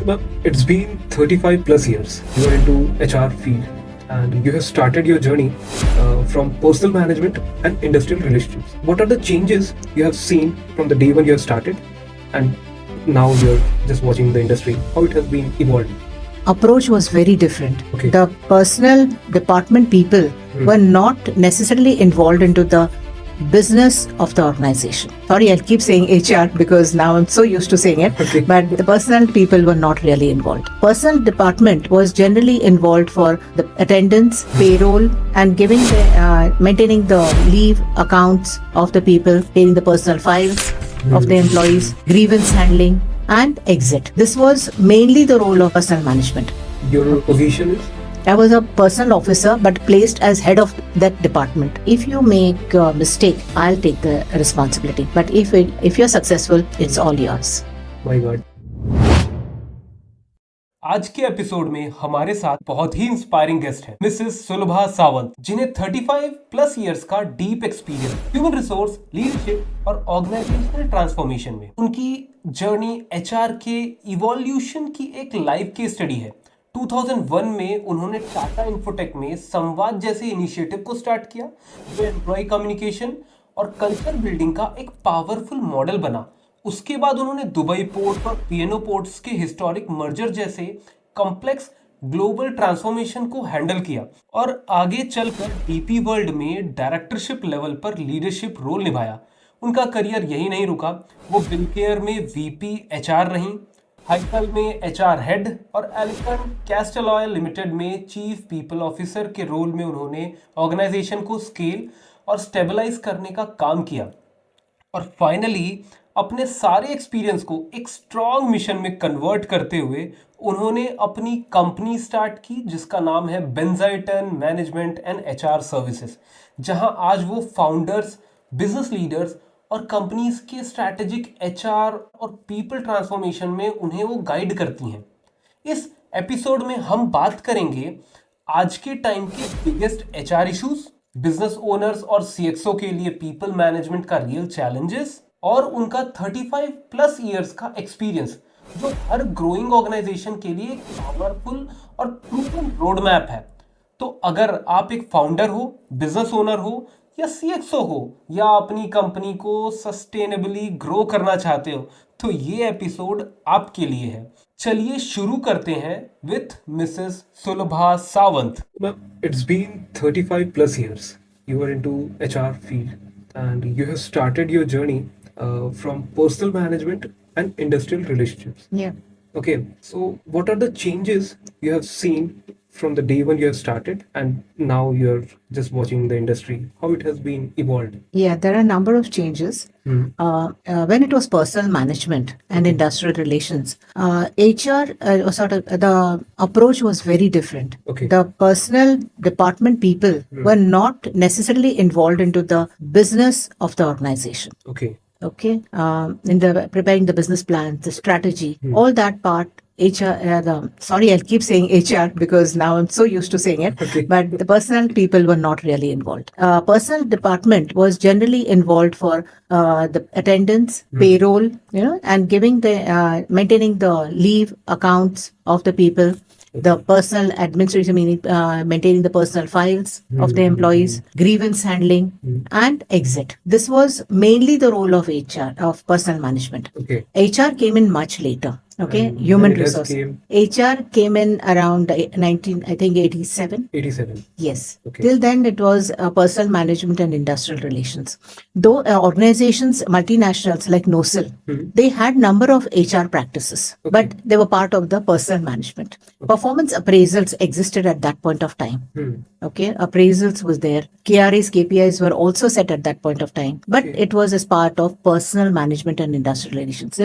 Well, it's been 35 plus years. You are into HR field and you have started your journey from personal management and industrial relationships. What are the changes you have seen from the day when you have started and now you're just watching the industry, how it has been evolved? Approach was very different. Okay. The personal department people were not necessarily involved into the business of the organization. Sorry, I'll keep saying HR because now I'm so used to saying it. Okay. But the personal people were not really involved. Personal department was generally involved for the attendance, payroll, and giving the maintaining the leave accounts of the people, paying the personal files of the employees, grievance handling, and exit. This was mainly the role of personal management. Your position is? I was a personal officer but placed as head of that department. If you make a mistake, I'll take the responsibility. But if you're successful, it's all yours. My God. आज के episode में हमारे साथ बहुत ही inspiring guest हैं Mrs सुलभा सावंत, जिन्हें 35 plus years का deep experience human resource, leadership और ऑर्गेनाइजेशनल ट्रांसफॉर्मेशन में। उनकी जर्नी एचआर के इवोल्यूशन की एक लाइव केस स्टडी है। 2001 में उन्होंने टाटा इन्फोटेक में संवाद जैसे इनिशिएटिव को स्टार्ट किया, जो एम्प्लॉय कम्युनिकेशन और कल्चर बिल्डिंग का एक पावरफुल मॉडल बना। उसके बाद उन्होंने दुबई पोर्ट और पीएनओ पोर्ट्स के हिस्टोरिक मर्जर जैसे कॉम्प्लेक्स ग्लोबल ट्रांसफॉर्मेशन को हैंडल किया और आगे चलकर डीपी वर्ल्ड में डायरेक्टरशिप लेवल पर लीडरशिप रोल निभाया। उनका करियर यही नहीं रुका, वो बिलकेयर में वीपी एचआर रहीं, हाइकल में एचआर हेड और एलिफेंट कैस्टल ऑयल लिमिटेड में चीफ पीपल ऑफिसर के रोल में उन्होंने ऑर्गेनाइजेशन को स्केल और स्टेबलाइज करने का काम किया और फाइनली अपने सारे एक्सपीरियंस को एक स्ट्रॉन्ग मिशन में कन्वर्ट करते हुए उन्होंने अपनी कंपनी स्टार्ट की, जिसका नाम है बेंजाइटन मैनेजमेंट एंड एचआर सर्विसेज, जहां आज वो फाउंडर्स, बिजनेस लीडर्स और कंपनीज के स्ट्रैटेजिक एचआर और पीपल ट्रांसफॉर्मेशन में उन्हें वो गाइड करती हैं। इस एपिसोड में हम बात करेंगे आज के टाइम के biggest HR issues, business owners और सीएक्सओ के लिए पीपल मैनेजमेंट का रियल चैलेंजेस और उनका 35 प्लस इयर्स का एक्सपीरियंस, जो हर ग्रोइंग ऑर्गेनाइजेशन के लिए एक पावरफुल और प्रूवन रोड मैप है। तो अगर आप एक फाउंडर हो, बिजनेस ओनर हो या सीएक्सओ हो या अपनी कंपनी को सस्टेनेबली ग्रो करना चाहते हो, तो ये एपिसोड आपके लिए है। चलिए शुरू करते हैं with Mrs Sulabha Sawant. Well, it's been 35 plus years. You are into HR field and you have started your journey from personal management and industrial relationships. Yeah. Okay, so what are the changes you have seen from the day when you have started and now you're just watching the industry, how it has been evolved? Yeah, there are a number of changes. When it was personal management and industrial relations, HR the approach was very different. Okay. The personal department people were not necessarily involved into the business of the organization. Okay. Okay, in the preparing the business plan, the strategy, all that part. HR, sorry, I'll keep saying HR because now I'm so used to saying it. Okay. But the personal people were not really involved. Personal department was generally involved for the attendance, payroll, and giving the maintaining the leave accounts of the people, the personal administration, meaning maintaining the personal files of the employees, grievance handling, and exit. This was mainly the role of HR, of personal management. Okay. HR came in much later. Okay, And human when it has resource. HR came in around 87. 87. Yes. Okay. Till then, it was personal management and industrial relations. Though organizations, multinationals like NOSIL, they had number of HR practices, but they were part of the personal management. Performance appraisals existed at that point of time. Okay, appraisals was there. KRAs, KPIs were also set at that point of time, but it was as part of personal management and industrial relations.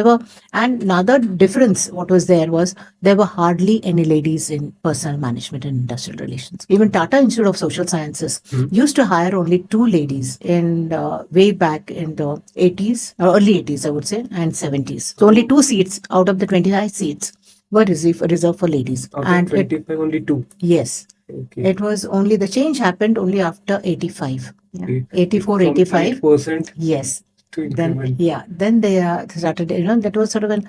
And another difference, what was there were hardly any ladies in personal management and industrial relations. Even Tata Institute of Social Sciences used to hire only 2 ladies in way back in the 80s, or early 80s, I would say, and 70s. So only 2 seats out of the 25 seats were reserved for ladies. Out And of 25, only 2. yes. Okay. It was only, the change happened only after 85. Yeah. Okay. 84, From 85. 8% Yes. to Then, increment. then they started, that was sort of an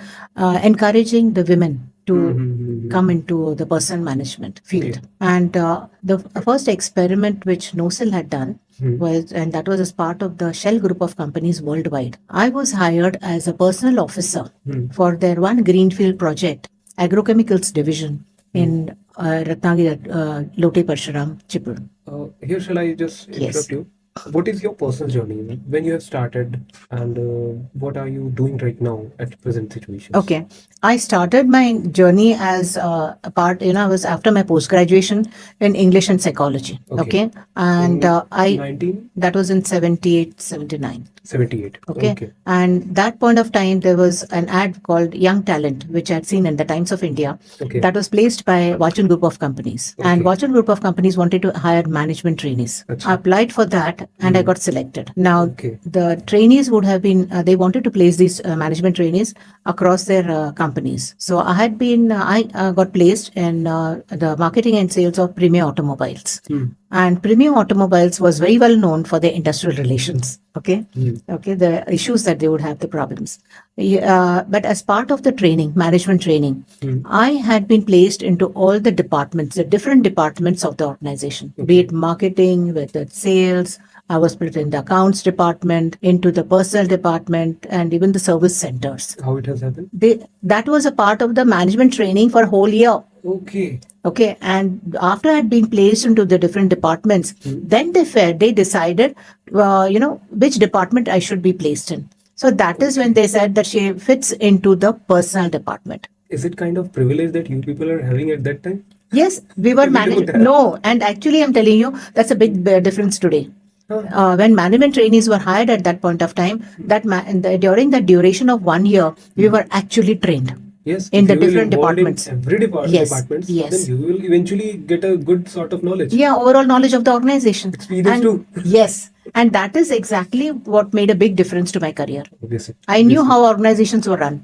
encouraging the women to Mm-hmm. come into the personal management field. Okay. And the first experiment which NOSIL had done was, and that was as part of the Shell group of companies worldwide. I was hired as a personal officer for their one greenfield project, agrochemicals division in Ratnagiri, Lote Parshuram, Chipur. Here, shall I just interrupt Yes. you? What is your personal journey? When you have started, and what are you doing right now at present situations? Okay. I started my journey as a part, I was after my post graduation in English and psychology. Okay. And I, 1978. that was in 78, 79. Okay. Okay. And that point of time, there was an ad called Young Talent, which I had seen in the Times of India. Okay. That was placed by Watson Group of Companies. And Okay. Watson Group of Companies wanted to hire management trainees. Achha. I applied for that and I got selected. Now, Okay. the trainees would have been, they wanted to place these management trainees across their companies. So I had been, I got placed in the marketing and sales of Premier Automobiles. And Premium Automobiles was very well known for their industrial relations. Okay. Okay. The issues that they would have, the problems. But as part of the training, management training, I had been placed into all the departments, the different departments of the organization, be it marketing, whether it's sales. I was put in the accounts department, into the personal department, and even the service centers. How it has happened? That was a part of the management training for a whole year. Okay. Okay, and after I had been placed into the different departments, then they decided, which department I should be placed in. So that is when they said that she fits into the personal department. Is it kind of privilege that you people are having at that time? Yes, we were managed. No, and actually, I'm telling you, that's a big difference today. When management trainees were hired at that point of time, during the duration of 1 year, we were actually trained. Yes, In if the you will different involved in departments. every Yes, departments, yes. then you will eventually get a good sort of knowledge. Yeah, overall knowledge of the organization. Experience And too. Yes, and that is exactly what made a big difference to my career. Obviously. I knew how organizations were run.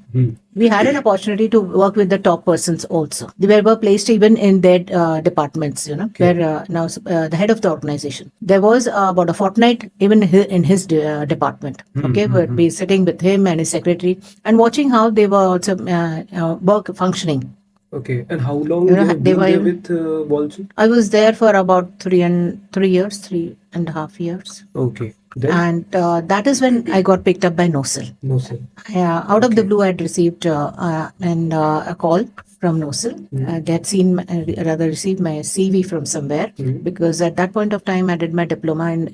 We had an opportunity to work with the top persons also. They were placed even in their departments, where now the head of the organization. There was about a fortnight even in his department. Okay, would be sitting with him and his secretary and watching how they were also work functioning. Okay, and how long You you know, have they been were there even- with Walton? I was there for about 3.5 years. Okay, then And that is when I got picked up by NOSIL. no sir. Out of the blue, I had received a call from NOSIL. They had received my CV from somewhere, because at that point of time, I did my diploma in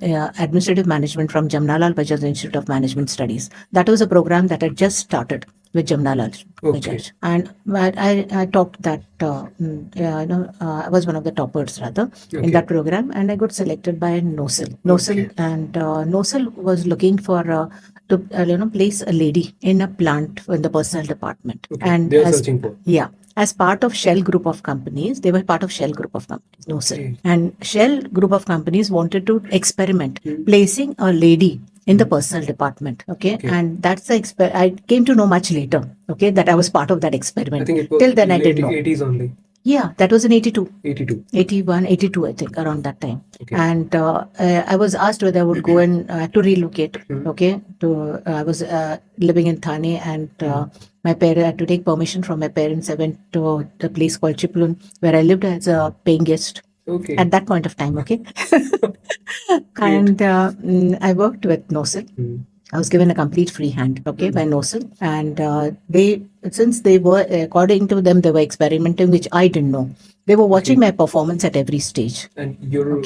administrative management from Jamnalal Bajaj Institute of Management Studies. That was a program that had just started with Jamnalal Bajaj. And I topped that, I was one of the toppers rather in that program, and I got selected by NOSIL. And NOSIL was looking for to place a lady in a plant in the personal department. Okay. And They are searching for. Yeah. As part of Shell group of companies, they were part of Shell group of companies, NOSIL. And Shell group of companies wanted to experiment placing a lady in the personal department. Okay. And that's the I came to know much later. Okay. That I was part of that experiment. I think it was Till then I late didn't know. 80s only. Yeah, that was in 82. 82. 81, 82, I think, around that time. Okay. And I was asked whether I would go and to relocate. Okay. I was living in Thane, and my parents had to take permission from my parents. I went to the place called Chiplun, where I lived as a paying guest. Okay. At that point of time, okay. And I worked with NOSIL. I was given a complete free hand, okay, by NOSIL. And since they were, according to them, they were experimenting, which I didn't know. They were watching my performance at every stage. And your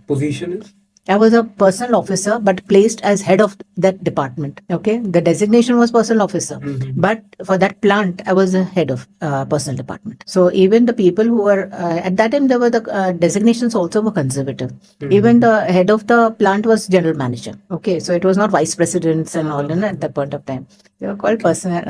position is? I was a personal officer, but placed as head of that department. Okay, the designation was personal officer, but for that plant, I was the head of personal department. So even the people who were at that time, there were the designations also were conservative. Even the head of the plant was general manager. Okay, so it was not vice presidents and all. At that point of time, they were called personal,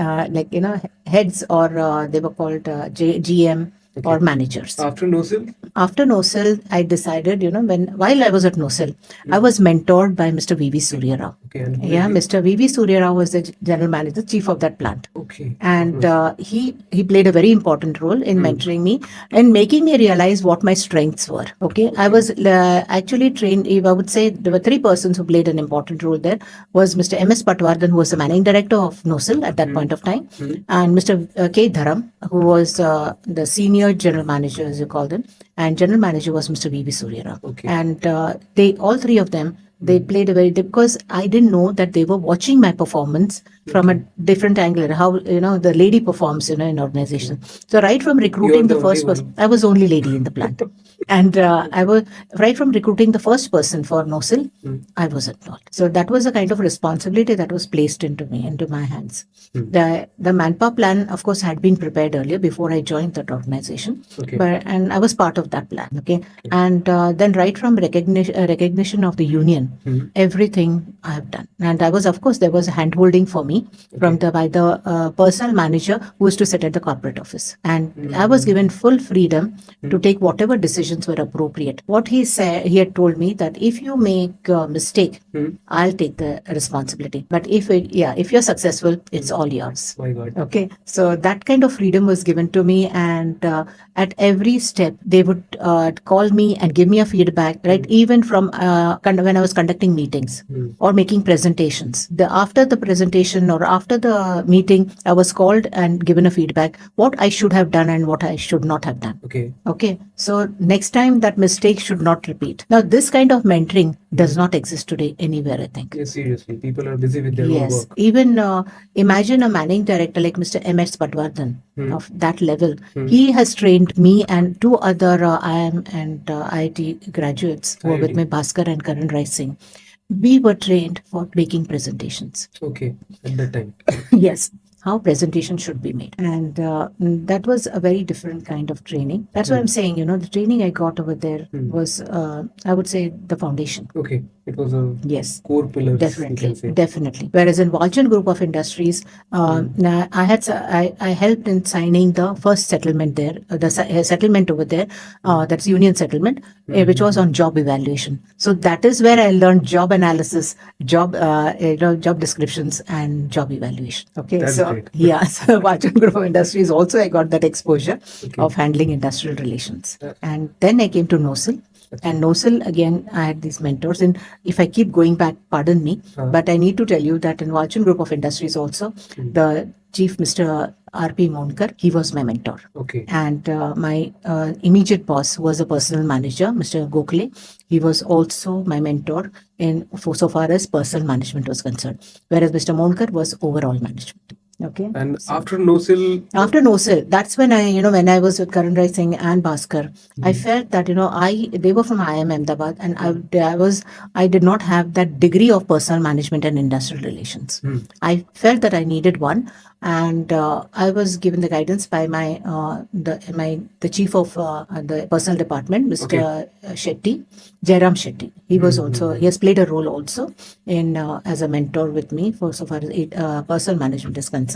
heads, or they were called GM. Or managers. After NOSIL? After NOSIL, I decided, while I was at NOSIL, I was mentored by Mr. V.V. Surya Rao. Okay. And Yeah, Mr. V.V. Surya Rao was the general manager, chief of that plant. Okay. And he played a very important role in mentoring me and making me realize what my strengths were. Okay, I was actually trained. I would say there were three persons who played an important role there. Was Mr. M.S. Patwardhan, who was the managing director of NOSIL at that point of time, and Mr. K. Dharam, who was the senior general manager, as you call them, and general manager was Mr. V.V. Surya Rao. Okay. And they all three of them. They played a very because I didn't know that they were watching my performance from a different angle. How the lady performs in organization. So right from recruiting the first person, I was only lady in the plant, and I was right from recruiting the first person for NOSIL, I was involved. So that was a kind of responsibility that was placed into my hands. The manpower plan, of course, had been prepared earlier before I joined that organization, and I was part of that plan. Okay, and then right from recognition of the union. Everything I have done, and I was, of course, there was a hand holding for me by the personal manager who was to sit at the corporate office, and I was given full freedom to take whatever decisions were appropriate. What he said, he had told me that if you make a mistake, I'll take the responsibility. But if you're successful, it's all yours. My God. Okay, so that kind of freedom was given to me, and at every step they would call me and give me a feedback. Right, even from when I was conducting meetings or making presentations. After the presentation or after the meeting, I was called and given a feedback what I should have done and what I should not have done. Okay. So next time that mistake should not repeat. Now this kind of mentoring does not exist today anywhere, I think. Yes, seriously. People are busy with their own work. Even imagine a managing director like Mr. M.S. Patwardhan of that level. He has trained me and two other IIM and IIT graduates who were with me, Bhaskar and Karan Rai Singh. We were trained for making presentations. Okay, at that time. Yes, how presentation should be made. And that was a very different kind of training. That's what I'm saying, the training I got over there was, I would say, the foundation. Okay, it was a core pillar. Definitely. Whereas in Walchand Group of Industries, I helped in signing the first settlement there, the settlement over there, that's union settlement, which was on job evaluation. So that is where I learned job analysis, job descriptions and job evaluation. Okay, that's so great. So Walchand Group of Industries also I got that exposure of handling industrial relations. And then I came to NOSIL. And NOSIL, again, I had these mentors. And if I keep going back, pardon me, but I need to tell you that in Walchand Group of Industries also, the chief, Mr. R.P. Monkar, he was my mentor. Okay. And my immediate boss was a personal manager, Mr. Gokhale. He was also my mentor so far as personal management was concerned. Whereas Mr. Monkar was overall management. Okay. And after NOSIL, that's when when I was with Karan Rai Singh and Bhaskar, I felt that they were from IIM Ahmedabad, and I did not have that degree of personal management and industrial relations. I felt that I needed one, and I was given the guidance by the chief of the personal department, Mr. Shetty, Jairam Shetty. He was he has played a role also in as a mentor with me for so far as personal management is concerned.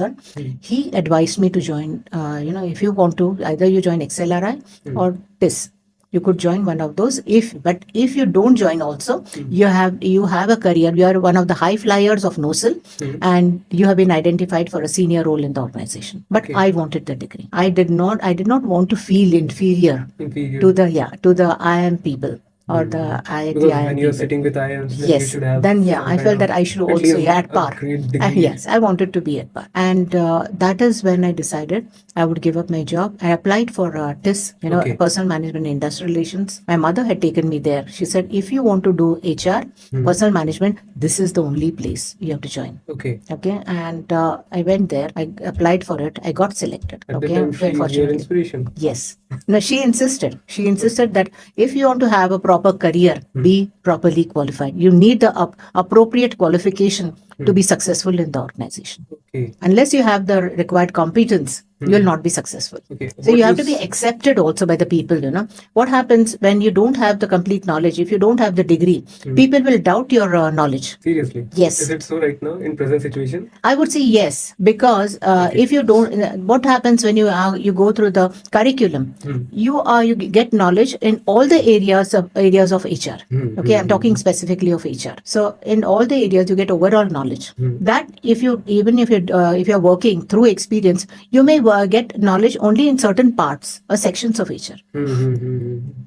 He advised me to join, if you want to, either you join XLRI or TIS. You could join one of those. But if you don't join also, you have a career. You are one of the high flyers of NOSIL, and you have been identified for a senior role in the organization. But I wanted the degree. I did not want to feel inferior. To the IIM people. Or the IIT. Because when you're sitting with IIMs, then you should have. I felt that I should also be at par. Yes, I wanted to be at par. And that is when I decided I would give up my job. I applied for TIS, personal management and industrial relations. My mother had taken me there. She said, if you want to do HR, personal management, this is the only place you have to join. Okay. And I went there. I applied for it. I got selected. At the time, she was your inspiration. Yes. No, she insisted. She insisted that if you want to have a proper career, be properly qualified. You need the appropriate qualification to be successful in the organization. Okay. Unless you have the required competence, you'll not be successful. Okay. So What you have to is- be accepted also by the people, What happens when you don't have the complete knowledge, if you don't have the degree, people will doubt your knowledge. Seriously? Yes. Is it so right now in present situation? I would say yes, because if you don't, what happens when you go through the curriculum, you get knowledge in all the areas of HR. Okay, I'm talking specifically of HR. So in all the areas, you get overall knowledge. That if you're working through experience, you may get knowledge only in certain parts or sections of HR,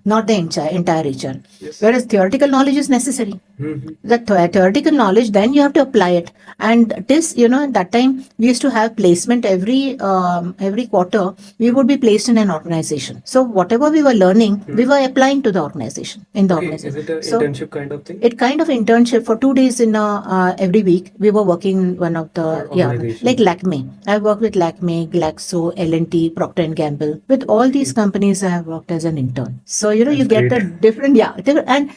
not the entire HR. Yes. Whereas theoretical knowledge is necessary. The theoretical knowledge, then you have to apply it. And this, at that time, we used to have placement every quarter. We would be placed in an organization. So whatever we were learning, we were applying to the organization, in the Okay. organization. Is it an So internship kind of thing? it kind of internship for 2 days in every week. We were working in one of the organization. like Lakme. I worked with Lakme, Glaxo, L&T, Procter and Gamble. With all these companies, I have worked as an intern. So you That's get great. a different and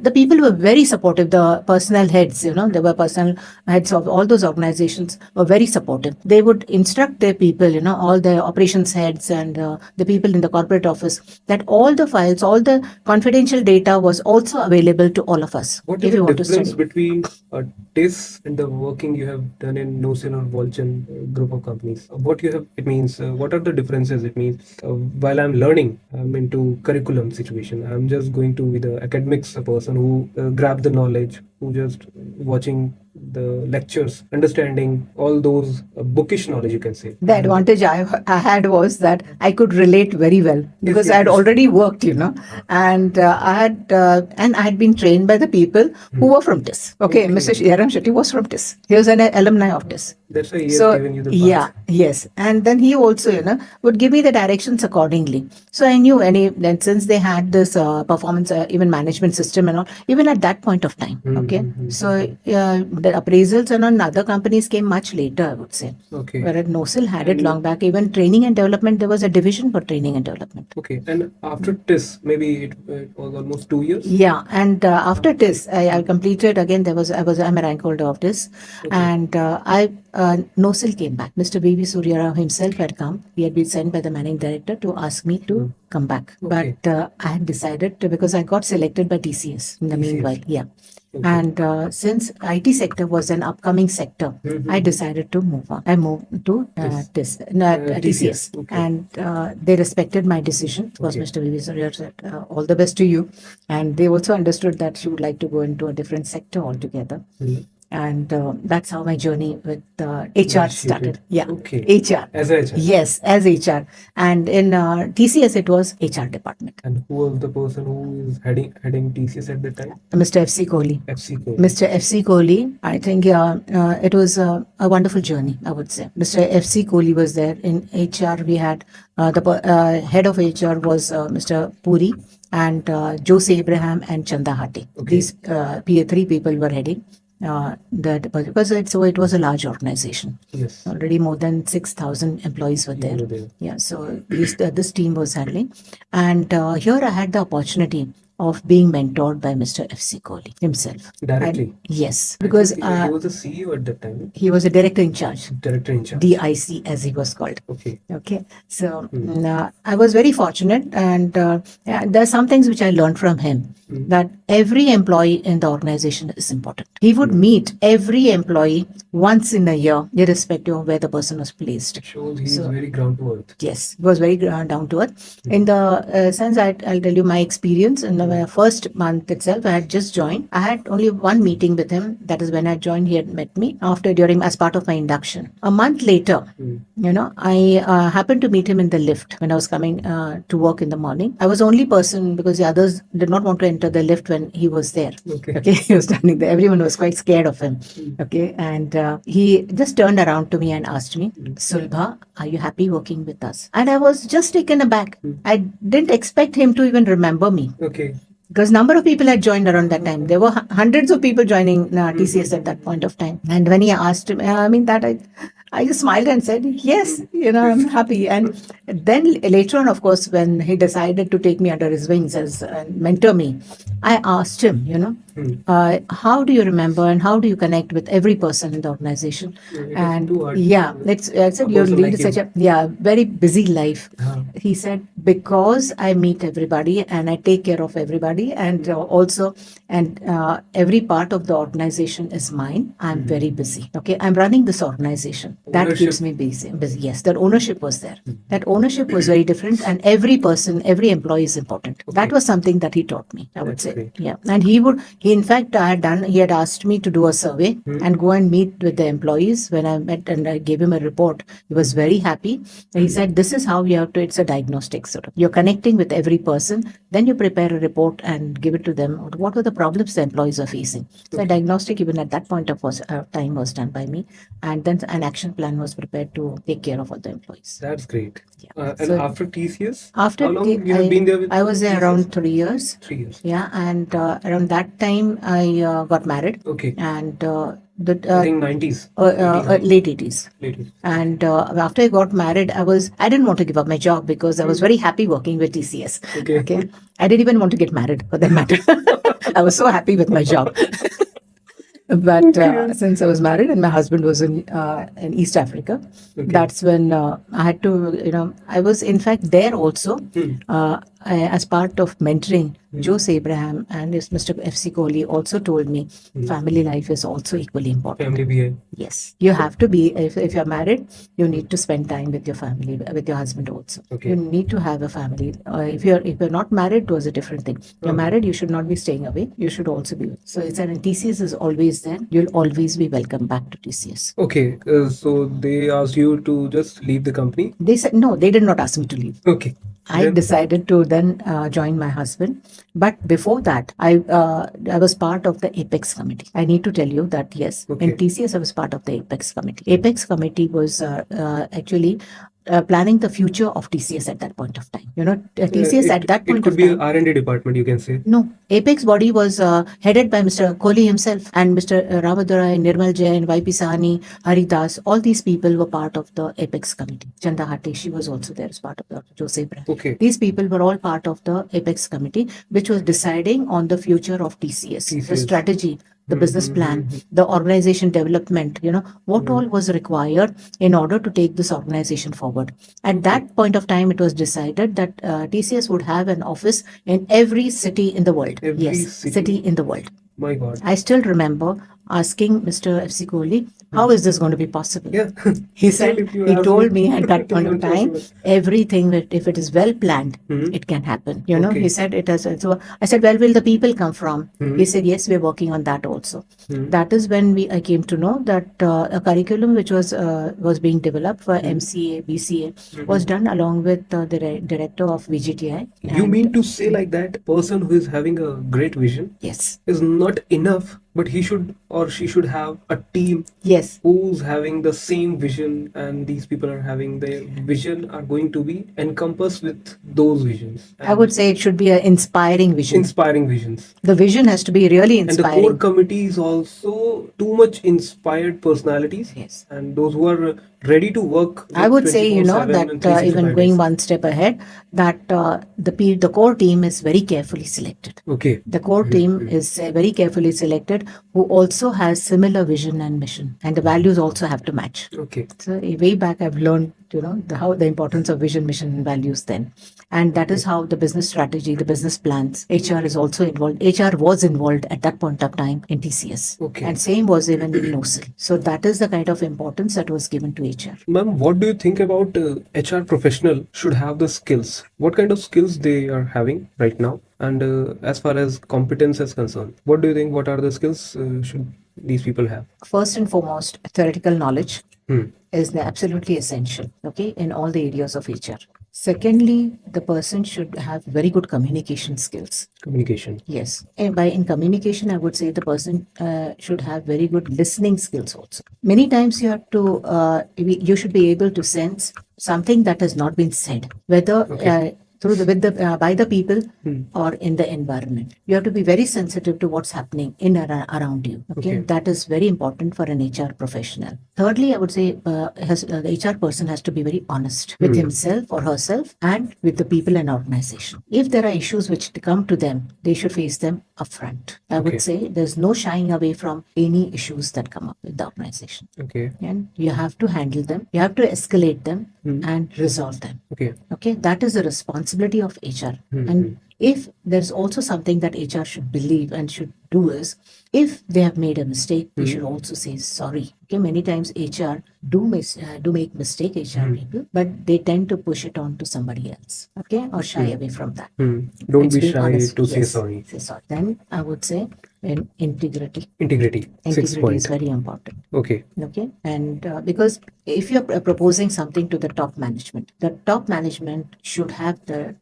the people were very supportive. The personnel heads, there were personnel heads of all those organizations were very supportive. They would instruct their people, all the operations heads and the people in the corporate office, that all the files, all the confidential data was also available to all of us. What if is you the want to difference study. between TIS and the working you have done in Nosil or Volchan group of companies? What you have, it means, what are the differences? It means while I'm learning, I'm into curriculum situation. I'm just going to be the academics, a person who grab the knowledge, who just watching the lectures, understanding all those bookish knowledge, you can say. The advantage I had was that I could relate very well because I had already worked, and I had been trained by the people who were from TIS. Okay, Mr. Yaram Shetty was from TIS. He was an alumni of TIS. That's why he has given you the path. Yeah, yes, and then he also, would give me the directions accordingly. So I knew then since they had this performance, even management system and all, even at that point of time. Okay, so the appraisals and other companies came much later, I would say. Okay. Whereas Nosil had it long back. Even training and development, there was a division for training and development. Okay, and after TIS, maybe it was almost 2 years. Yeah, and after TIS, I completed again. I'm a rank holder of TIS, and Nosil came back. Mr. B.V. Surya Rao himself had come. He had been sent by the managing director to ask me to come back. Okay. But I had decided to, because I got selected by TCS in the meanwhile. Yeah. Okay. And since IT sector was an upcoming sector, I decided to move on. I moved to TCS. Okay. And they respected my decision. Of course, Mr. V.V. Surya said, all the best to you. And they also understood that she would like to go into a different sector altogether. And that's how my journey with HR started. Yeah, Okay. HR. As a HR. Yes, as HR. And in TCS, it was HR department. And who was the person who is heading TCS at the time? Mr. F.C. Kohli. FC Kohli. Mr. F.C. Kohli, I think it was a wonderful journey, I would say. Mr. F.C. Kohli was there. In HR, we had the head of HR was Mr. Puri and Jose Abraham and Chanda Hati. Okay. These three people were heading. Because it was a large organization. Yes. Already more than 6,000 employees were there. Yeah, so this team was handling. And here I had the opportunity of being mentored by Mr. F.C. Kohli himself. Directly? And yes, because he was the CEO at that time. he was a director in charge. Director in charge. DIC as he was called. Okay. Okay, so I was very fortunate, and there are some things which I learned from him, that every employee in the organization is important. He would meet every employee once in a year, irrespective of where the person was placed. It shows he is very ground to earth. Yes, he was very down to earth. In the sense, I'll tell you my experience. In the first month itself, I had just joined. I had only one meeting with him. That is when I joined. He had met me as part of my induction. A month later, I happened to meet him in the lift when I was coming to work in the morning. I was the only person because the others did not want to enter the lift when he was there. Okay, he was standing there. Everyone was quite scared of him. Okay, and he just turned around to me and asked me, Sulbha, are you happy working with us? And I was just taken aback. I didn't expect him to even remember me. Okay. Because number of people had joined around that time. There were hundreds of people joining TCS at that point of time. And when he asked him, I just smiled and said, yes, I'm happy. And then later on, of course, when he decided to take me under his wings and mentor me, I asked him, how do you remember and how do you connect with every person in the organization? It is And too hard. yeah, I said A you person lead like such you. a very busy life. Uh-huh. He said, because I meet everybody and I take care of everybody, and also, and every part of the organization is mine. I'm very busy. Okay, I'm running this organization. That Ownership. keeps me busy. Yes, that ownership was there. That ownership was very different, and every person, every employee is important. That was something that he taught me, I would That's say. great. Yeah, and he in fact, he had asked me to do a survey and go and meet with the employees. When I met and I gave him a report, he was very happy. And he said, this is how you have to, it's a diagnostic sort of. You're connecting with every person, then you prepare a report and give it to them. What are the problems the employees are facing? So a diagnostic, even at that point of time, was done by me. And then an action plan was prepared to take care of all the employees. That's great. Yeah. And So after TCS, after how long you have been there with I was there TCS? around 3 years. 3 years. Yeah, and around that time I got married. Okay. And I think 90s. late 80s. Ladies. And after I got married, I didn't want to give up my job because I was very happy working with TCS. Okay. I didn't even want to get married for that matter. I was so happy with my job. But since I was married and my husband was in East Africa, that's when I had to, I was in fact there also as part of mentoring. Jose Abraham and Mr. F.C. Kohli also told me family life is also equally important. Family BI. Yes, you have to be, if you're married, you need to spend time with your family, with your husband also. Okay. You need to have a family. If you're not married, it was a different thing. You're married, you should not be staying away. You should also be. So it's an TCS is always there. You'll always be welcome back to TCS. Okay. So they asked you to just leave the company? They said, no, they did not ask me to leave. Okay. I decided to then join my husband. But before that, I was part of the Apex committee. I need to tell you that, yes, in TCS, I was part of the Apex committee. Apex committee was actually planning the future of TCS at that point of time. TCS at that point It could of be time. R&D department, you can say. No, Apex body was headed by Mr. Kohli himself and Mr. Ramadurai, Nirmal Jain, YP Sahani, Haridas. All these people were part of the Apex committee. Chanda Hate, she was also there as part of the Jose Brand. Okay. These people were all part of the Apex committee, which was deciding on the future of TCS. The strategy, the business plan, the organization development, what all was required in order to take this organization forward. At that point of time, it was decided that TCS would have an office in every city in the world. Every city in the world. My God. I still remember asking Mr. F.C. Kohli, how is this going to be possible? Yeah. He said, he told me at that point of It's time, impossible. everything, if it is well planned, it can happen. He said it has. So I said, where will the people come from? He said, yes, we're working on that also. That is when I came to know that a curriculum which was being developed for MCA, BCA was done along with the director of VGTI. You mean to say like that person who is having a great vision Yes. is not enough, but he should or she should have a team Yes. who's having the same vision, and these people are having their vision are going to be encompassed with those visions. I would say it should be an inspiring vision. Inspiring visions. The vision has to be really And the inspiring. core committee is also too much inspired personalities. Yes. And those who are ready to work. I would say, 24/7 and that 365 even going days. one step ahead, that the core team is very carefully selected. Okay. The core team is very carefully selected, who also has similar vision and mission, and the values also have to match. Okay. So way back, I've learned, how the importance of vision, mission, and values then, and that is how the business strategy, the business plans, HR is also involved. HR was involved at that point of time in TCS, Okay. and same was even in NOSIL. So that is the kind of importance that was given to HR. Ma'am, what do you think about HR professional should have the skills? What kind of skills they are having right now? And as far as competence is concerned, what do you think? What are the skills should these people have? First and foremost, theoretical knowledge is absolutely essential, okay, in all the areas of HR. Secondly, the person should have very good communication skills. Communication. Yes. And in communication, I would say the person should have very good listening skills also. Many times you have to, you should be able to sense something that has not been said, whether through the with the by the people or in the environment. You have to be very sensitive to what's happening in around you. Okay, that is very important for an HR professional. Thirdly, I would say the HR person has to be very honest with himself or herself and with the people and organization. If there are issues which come to them, they should face them upfront. I would say there's no shying away from any issues that come up with the organization. Okay. And you have to handle them. You have to escalate them and resolve them. Okay. That is the responsibility of HR. And if there's also something that HR should believe and should do is, if they have made a mistake, they should also say sorry. Okay, many times HR do make mistake, HR people, but they tend to push it on to somebody else. Okay, or shy away from that. Don't It's be being shy honest. to say Yes, sorry. say sorry. Then I would say integrity. Integrity. 6 Integrity point. is very important. Okay. Okay, and because if you're proposing something to the top management should have the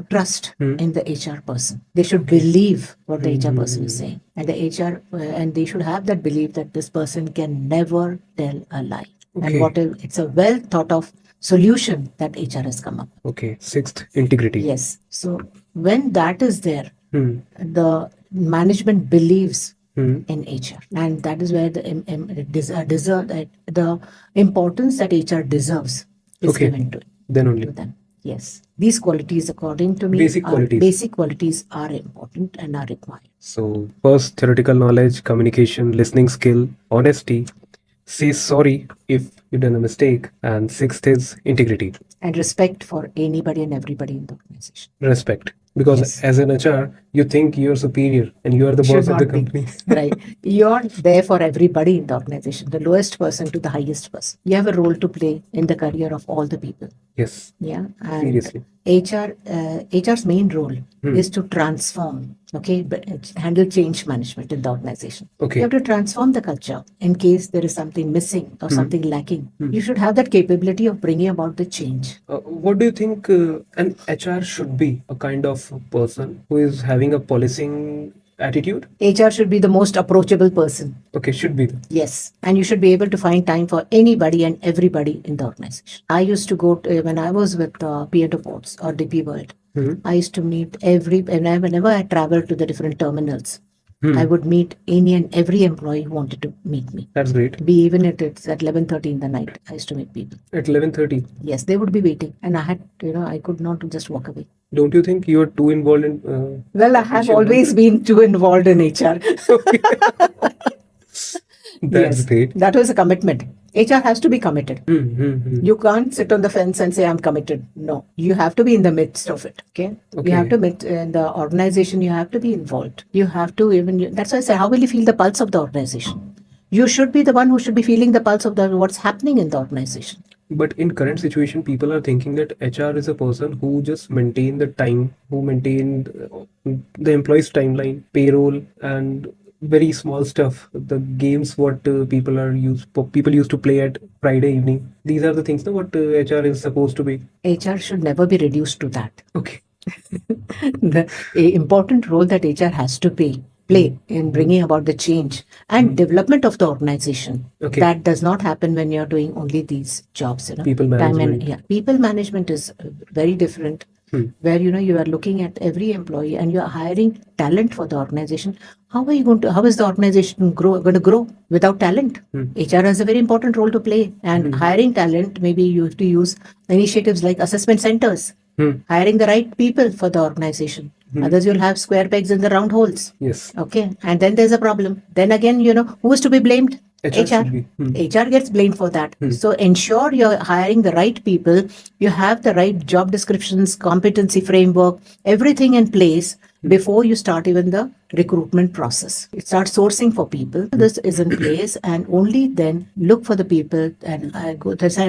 trust in the HR person. They should believe what the HR person is saying, and the HR and they should have that belief that this person can never tell a lie. And it's a well thought of solution that HR has come up. Okay. 6th, integrity. Yes. So when that is there, the management believes in HR, and that is where the importance that HR deserves is given to it. Then only. To them. Yes, these qualities, according to me, Basic qualities are important and are required. So first, theoretical knowledge, communication, listening skill, honesty, say sorry if you done a mistake, and 6th is integrity. And respect for anybody and everybody in the organization. Respect. Because as an HR, you think you're superior and you are the boss of the company. Right. You're there for everybody in the organization, the lowest person to the highest person. You have a role to play in the career of all the people. Yes. Yeah. And Seriously. HR's main role is to transform, but handle change management in the organization. Okay. You have to transform the culture in case there is something missing or something lacking. You should have that capability of bringing about the change. What do you think an HR should be? A kind of person who is having a policing attitude? HR should be the most approachable person. Okay, should be. Yes. And you should be able to find time for anybody and everybody in the organization. I used to go to, when I was with P&O Ports or DP World, I used to meet whenever I traveled to the different terminals, I would meet any and every employee who wanted to meet me. That's great. Even if it's at 11:30 in the night, I used to meet people. At 11:30? Yes, they would be waiting. And I had, I could not just walk away. Don't you think you are too involved in... Well, I have always been too involved in HR. That's great. That was a commitment. HR has to be committed. You can't sit on the fence and say, I'm committed. No, you have to be in the midst of it. Okay. You have to in the organization, you have to be involved. You have to that's why I say, how will you feel the pulse of the organization? You should be the one who should be feeling the pulse of what's happening in the organization. But in current situation, people are thinking that HR is a person who just maintain the time, who maintain the employee's timeline, payroll, and very small stuff. The games what people used to play at Friday evening. These are the things what HR is supposed to be. HR should never be reduced to that. Okay. The important role that HR has to play in bringing about the change and development of the organization. That does not happen when you're doing only these jobs. People management. People management is very different. Where you are looking at every employee and you are hiring talent for the organization. How is the organization going to grow without talent? HR has a very important role to play, and hiring talent, maybe you have to use initiatives like assessment centers, hiring the right people for the organization. Others you'll have square pegs in the round holes. Yes. Okay. And then there's a problem. Then again, who is to be blamed? HR. HR gets blamed for that. So ensure you're hiring the right people. You have the right job descriptions, competency framework, everything in place before you start even the recruitment process. You start sourcing for people. This is in place, and only then look for the people and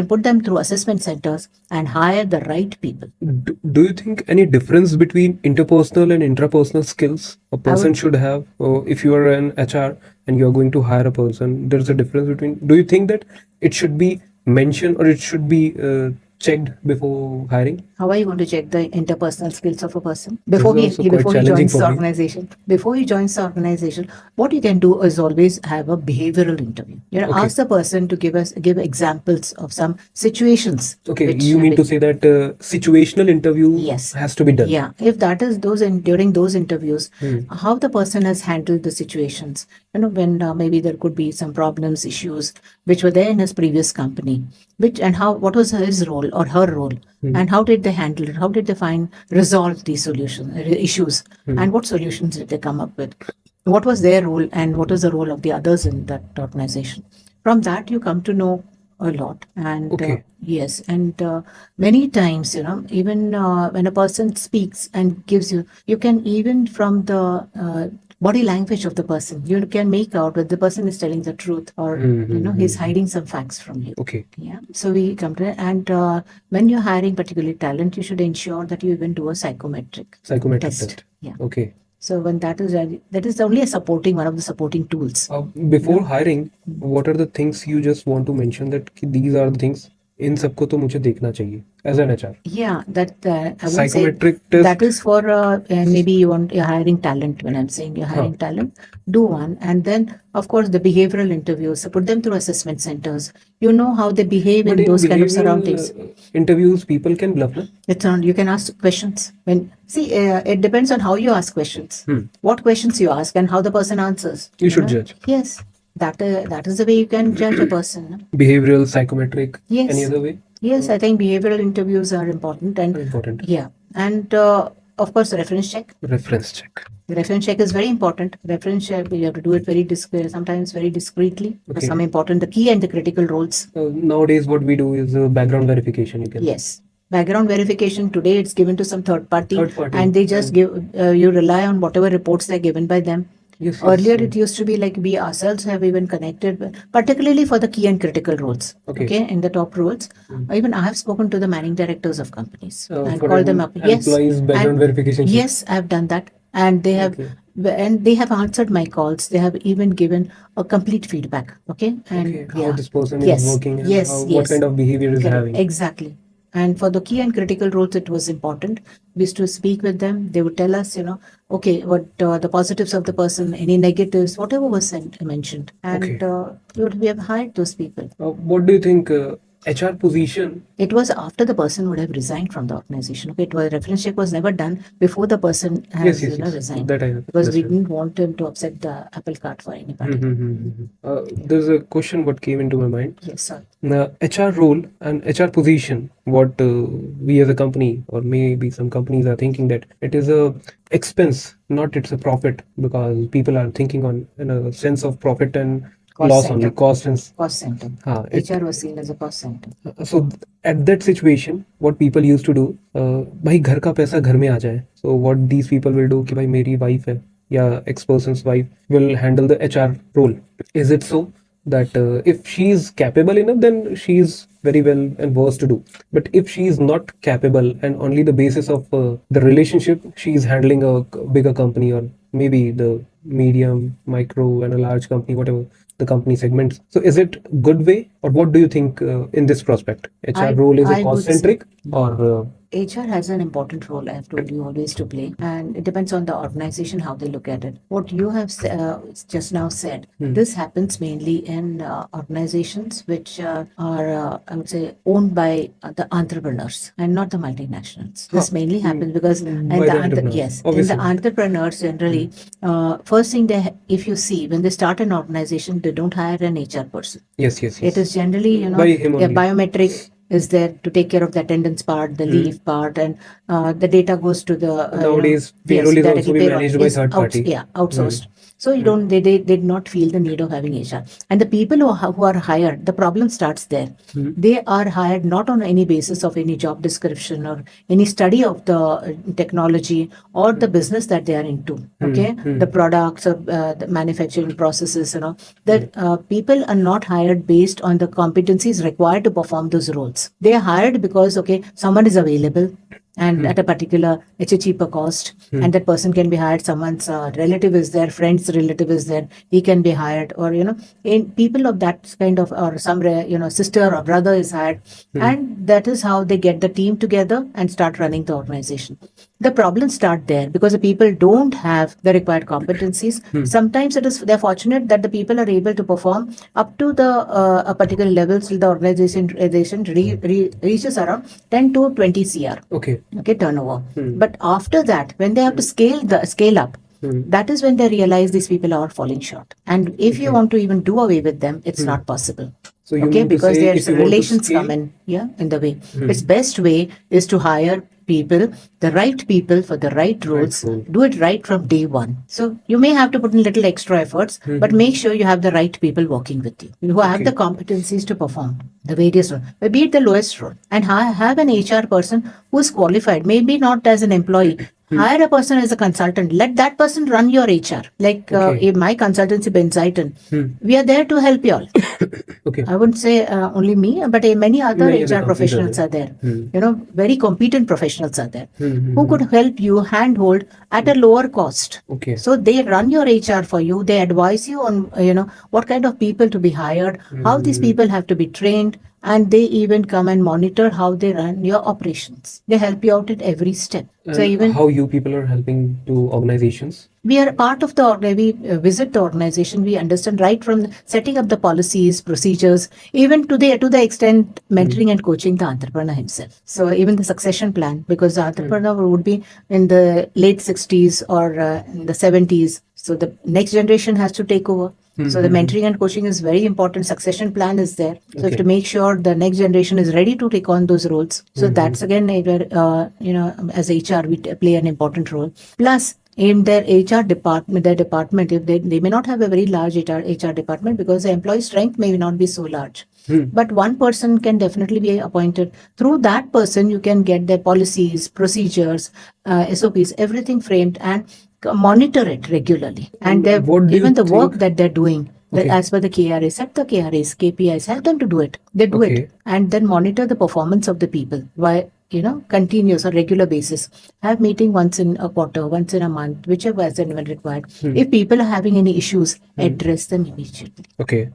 put them through assessment centers and hire the right people. Do you think any difference between interpersonal and intrapersonal skills a person should have? Or if you are an HR and you are going to hire a person, there's a difference between... Do you think that it should be mentioned or it should be checked before hiring? How are you going to check the interpersonal skills of a person This before is also quite before he challenging joins for the me. organization? Before he joins the organization, what you can do is always have a behavioral interview. Okay. Ask the person to give examples of some situations. Okay, which- you mean to which- say that situational interview Yes. has to be done? Yeah, if that is during those interviews, Hmm. how the person has handled the situations. When maybe there could be some problems, issues which were there in his previous company, and what was his role or her role, Hmm. and how did they handle it? How did they resolve these issues, Hmm. and what solutions did they come up with? What was their role, and what was the role of the others in that organization? From that, you come to know a lot. And Okay. yes, and many times, even when a person speaks and gives you can, even from the body language of the person, you can make out whether the person is telling the truth or he's hiding some facts from you. Okay. Yeah, so we come to it. And when you're hiring particularly talent, you should ensure that you even do a psychometric Test. Yeah. Okay. So when that is only one of the supporting tools. Before hiring, what are the things you just want to mention that कि these are the things इन सबको तो मुझे देखना चाहिए as an HR? Yeah, that I would say Psychometric test. that is for maybe you're hiring talent. When I'm saying you're hiring talent, do one, and then of course the behavioral interviews. So put them through assessment centers. You know how they behave But in those kind of behavioral, surroundings. Interviews, people can bluff, na? It's on. You can ask questions. It depends on how you ask questions, what questions you ask, and how the person answers. You should judge. Yes, that is the way you can judge a person. No? Behavioral, psychometric, Yes. any other way? Yes, I think behavioral interviews are important. And Important. yeah, and of course, reference check. Reference check. The reference check is very important. Reference check, you have to do it very sometimes very discreetly. For Okay. some important, the key and the critical roles. Nowadays, what we do is background verification. You can. Yes. Background verification today, it's given to some third party, and they just And- give you rely on whatever reports they're given by them. Yes, yes, Earlier, yes. it used to be like we ourselves have even connected, particularly for the key and critical roles. Okay. In the top roles, even I have spoken to the managing directors of companies and for called them up. Yes, employees background and verification check. yes, I have done that, and they have. Okay. And they have answered my calls. They have even given a complete feedback. Okay, and Okay, how this person yes, is working and yes, what yes. kind of behavior is Correct. having. Exactly. And for the key and critical roles, it was important. We used to speak with them. They would tell us, okay, what the positives of the person, any negatives, whatever was mentioned. And Okay. we have hired those people. What do you think HR position? It was after the person would have resigned from the organization. Okay, reference check was never done before the person has Yes, resigned. that I Because we understand. didn't want him to upset the apple cart for anybody. There's a question what came into my mind. Yes, sir. HR role and HR position, what we as a company or maybe some companies are thinking that it is a expense, not it's a profit, because people are thinking on in a sense of profit and Cost loss center. only, cost and Cost center. it- HR was seen as a cost center. so at that situation what people used to do, भाई घर का पैसा घर में आ जाए, so what these people will do कि भाई मेरी wife है या ex person's wife will handle the HR role. Is it so that if she is capable enough, then she is very well and versed to do, but if she is not capable and only the basis of the relationship she is handling a bigger company or maybe the medium, micro and a large company, whatever the company segments, so is it good way, or what do you think in this prospect? HR role is a I cost would say- centric or HR has an important role, I have told you, always to play, and it depends on the organization how they look at it. What you have just now said, this happens mainly in organizations which are, I would say, owned by the entrepreneurs and not the multinationals. This mainly happens because By the entrepreneurs, yes, in obviously. the entrepreneurs generally, first thing if you see when they start an organization, they don't hire an HR person. yes. It is generally, By him their only. biometric is there to take care of the attendance part, the leave part, and the data goes to the Nowadays, payroll is also be managed by is third party. outsourced. So you don't they did not feel the need of having HR. And the people who are hired, the problem starts there. They are hired not on any basis of any job description or any study of the technology or the business that they are into. Okay, the products or the manufacturing processes, that people are not hired based on the competencies required to perform those roles. They are hired because someone is available. and at a particular, it's a cheaper cost, and that person can be hired. Someone's relative is there, friend's relative is there, he can be hired, or in people of that kind of, or some sister or brother is hired, and that is how they get the team together and start running the organization. The problems start there because the people don't have the required competencies. Sometimes they're fortunate that the people are able to perform up to the a particular level till the organization reaches around 10 to 20 CR. Okay. Okay, turnover. But after that, when they have to scale up, that is when they realize these people are falling short. And if you want to even do away with them, it's not possible. So you Okay, mean to because say there's if you want to relations scale- come in the way. Its best way is to hire people, the right people for the right roles, role. do it right from day one. So you may have to put in little extra efforts, but make sure you have the right people working with you, who have the competencies to perform the various roles, be it the lowest role, and have an HR person who is qualified, maybe not as an employee. Hire a person as a consultant. Let that person run your HR. Like in my consultancy, Benziton, we are there to help you all. Okay. I wouldn't say only me, but many other Many other HR companies professionals are are there. Very competent professionals are there who could help you handhold at a lower cost. Okay. So they run your HR for you. They advise you on what kind of people to be hired, how these people have to be trained, and they even come and monitor how they run your operations. They help you out at every step. And So even how you people are helping to organizations? we are part of the we visit the organization. We understand right from setting up the policies, procedures, even to the extent mentoring and coaching the entrepreneur himself. So even the succession plan, because the entrepreneur would be in the late 60s or in the 70s. So the next generation has to take over. So the mentoring and coaching is very important. Succession plan is there. So you have to make sure the next generation is ready to take on those roles. So that's again, as HR, we play an important role. Plus, in their HR department, if they may not have a very large HR department because the employee strength may not be so large. But one person can definitely be appointed. Through that person, you can get their policies, procedures, SOPs, everything framed and monitor it regularly. And What do you even the work think- that they're doing, as per the KRAs, set the KRAs, KPIs, help them to do it. They do Okay. it and then monitor the performance of the people. Why? Continuous or regular basis. Have meeting once in a quarter, once in a month, whichever as and when required. If people are having any issues, address them immediately. Okay.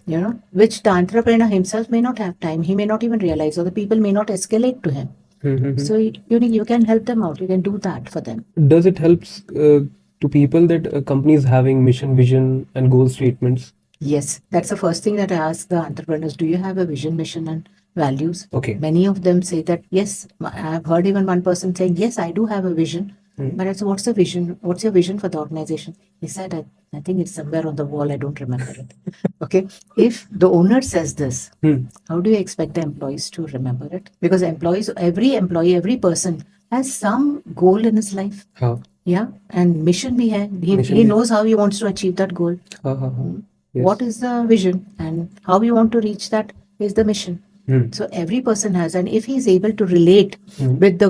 Which the entrepreneur himself may not have time. He may not even realize, or the people may not escalate to him. So you can help them out. You can do that for them. Does it helps to people that companies having mission, vision, and goal statements? Yes, that's the first thing that I ask the entrepreneurs. Do you have a vision, mission, and values? Okay. Many of them say that, yes. I've heard even one person saying, yes, I do have a vision. But I said, what's the vision? What's your vision for the organization? He said, I think it's somewhere on the wall. I don't remember it. Okay. If the owner says this, how do you expect the employees to remember it? Because every employee, every person has some goal in his life. Huh. Yeah. And mission bhi hai. He knows how he wants to achieve that goal. Yes. What is the vision and how you want to reach that is the mission. So every person has, and if he is able to relate with the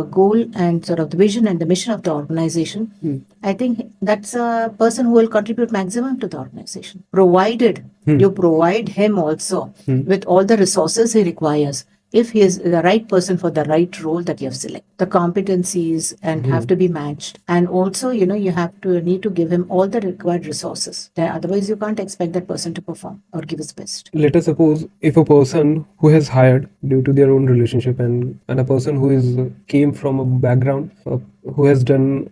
goal and sort of the vision and the mission of the organization, I think that's a person who will contribute maximum to the organization, provided you provide him also with all the resources he requires. If he is the right person for the right role that you have selected, the competencies and have to be matched, and also you need to give him all the required resources. Otherwise, you can't expect that person to perform or give his best. Let us suppose if a person who has hired due to their own relationship and a person who is came from a background who has done